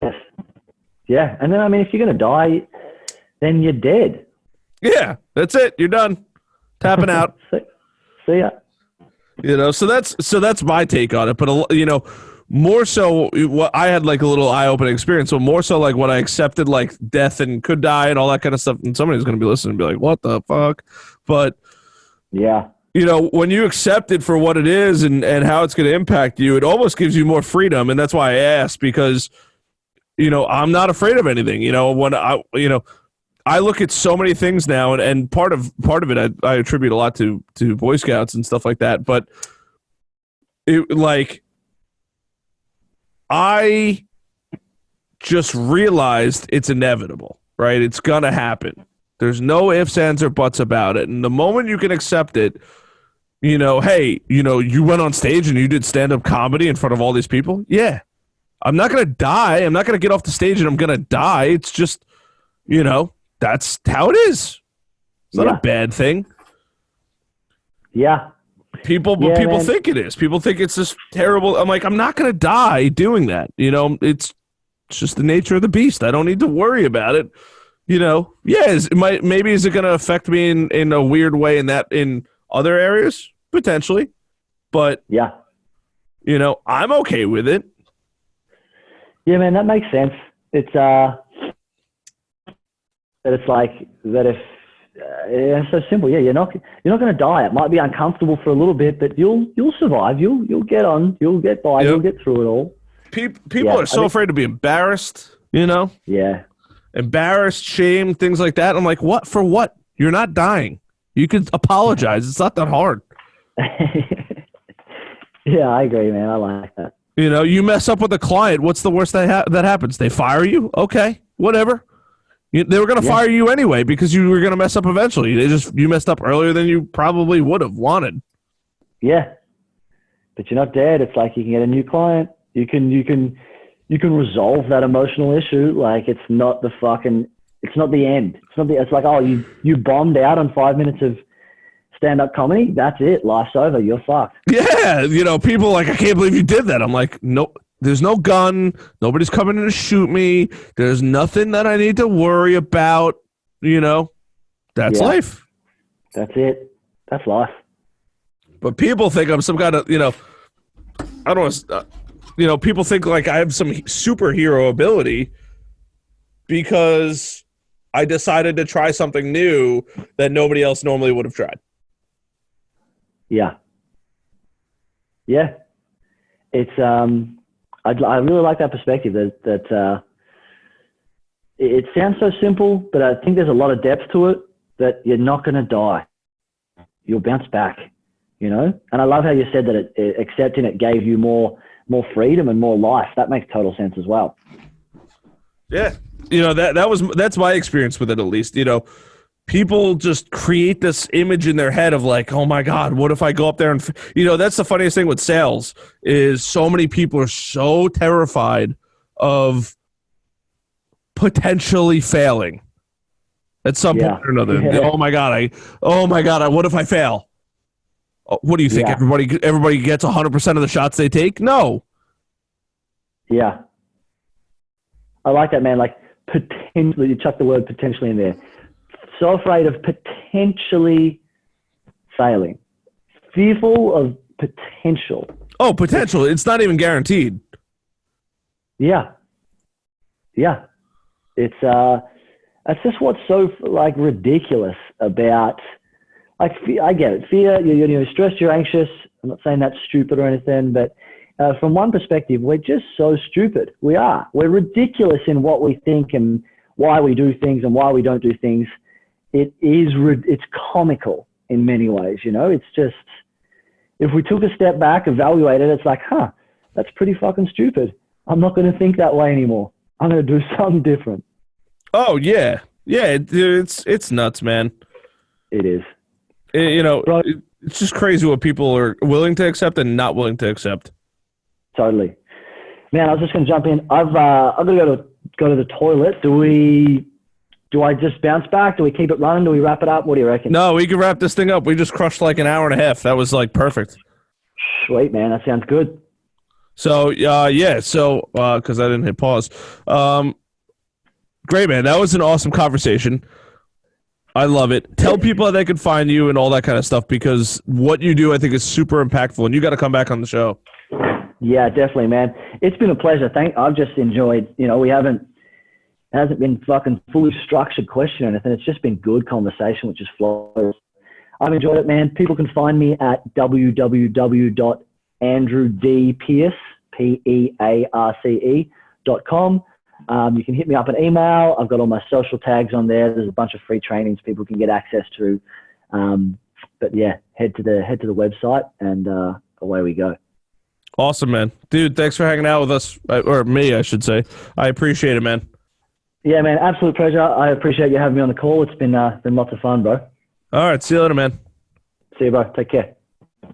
Yes. Yeah. And then, I mean, if you're going to die, then you're dead. Yeah, that's it. You're done. Tapping out. See ya. So that's my take on it. But, more so what I had like a little eye-opening experience. So more so like when I accepted like death and could die and all that kind of stuff. And somebody's going to be listening and be like, what the fuck? But yeah, when you accept it for what it is and how it's going to impact you, it almost gives you more freedom. And that's why I asked, because, I'm not afraid of anything. When I look at so many things now, and part of it I attribute a lot to Boy Scouts and stuff like that. But I just realized it's inevitable, right? It's gonna happen. There's no ifs, ands, or buts about it. And the moment you can accept it, hey, you went on stage and you did stand-up comedy in front of all these people. Yeah, I'm not gonna die. I'm not gonna get off the stage and I'm gonna die. It's just, that's how it is. It's not a bad thing. Yeah. People think it is. People think it's this terrible. I'm like, I'm not going to die doing that. It's just the nature of the beast. I don't need to worry about it. Maybe is it going to affect me in a weird way in other areas? Potentially. But, yeah, I'm okay with it. Yeah, man, that makes sense. It's like that if, it's so simple. Yeah, you're not going to die. It might be uncomfortable for a little bit, but you'll survive. You'll get on. You'll get by. Yep. You'll get through it all. People are so afraid to be embarrassed. Yeah. Embarrassed, shame, things like that. I'm like, what for? What? You're not dying. You could apologize. It's not that hard. Yeah, I agree, man. I like that. You mess up with a client. What's the worst that happens? They fire you. Okay, whatever. They were going to fire you anyway because you were going to mess up eventually. You messed up earlier than you probably would have wanted. Yeah, but you're not dead. It's like you can get a new client. You can resolve that emotional issue. Like it's not the end. It's like, oh, you bombed out on 5 minutes of stand-up comedy. That's it. Life's over. You're fucked. Yeah, people are like, I can't believe you did that. I'm like, nope. There's no gun. Nobody's coming in to shoot me. There's nothing that I need to worry about. That's life. That's it. That's life. But people think I'm some kind of, I don't want to, you know, people think like I have some superhero ability because I decided to try something new that nobody else normally would have tried. Yeah. Yeah. It's, I really like that perspective that it sounds so simple, but I think there's a lot of depth to it, that you're not going to die. You'll bounce back, you know? And I love how you said that accepting it gave you more freedom and more life. That makes total sense as well. Yeah. You know, that's my experience with it, at least. You know, people just create this image in their head of like, oh my God, what if I go up there and, you know, that's the funniest thing with sales is so many people are so terrified of potentially failing at some point or another. Yeah. Oh my God, what if I fail? What do you think? Everybody gets 100% of the shots they take? No. Yeah. I like that, man. Like, potentially, you chuck the word potentially in there. So afraid of potentially failing. Fearful of potential. Oh, potential. It's not even guaranteed. Yeah. Yeah. It's that's just what's so like ridiculous about, like, I get it. Fear, you're stressed, you're anxious. I'm not saying that's stupid or anything, but from one perspective, we're just so stupid. We're ridiculous in what we think and why we do things and why we don't do things. It's comical in many ways, you know? It's just, if we took a step back, evaluated it, it's like, that's pretty fucking stupid. I'm not going to think that way anymore. I'm going to do something different. Oh, yeah. Yeah, it's nuts, man. It is. You know, it's just crazy what people are willing to accept and not willing to accept. Totally. Man, I was just going to jump in. I've got to go to the toilet. Do I just bounce back? Do we keep it running? Do we wrap it up? What do you reckon? No, we can wrap this thing up. We just crushed like an hour and a half. That was like perfect. Sweet, man. That sounds good. So, yeah. So, because I didn't hit pause. Great, man. That was an awesome conversation. I love it. Tell people how they can find you and all that kind of stuff, because what you do, I think, is super impactful, and you got to come back on the show. Yeah, definitely, man. It's been a pleasure. I've just enjoyed, you know, it hasn't been fucking fully structured question or anything. It's just been good conversation, which just flows. I've enjoyed it, man. People can find me at www.andrewdpearce, PEARCE.com. You can hit me up an email. I've got all my social tags on there. There's a bunch of free trainings people can get access to. But yeah, head to the website and away we go. Awesome, man. Dude, thanks for hanging out with us, or me, I should say. I appreciate it, man. Yeah, man, absolute pleasure. I appreciate you having me on the call. It's been lots of fun, bro. All right, see you later, man. See you, bro. Take care.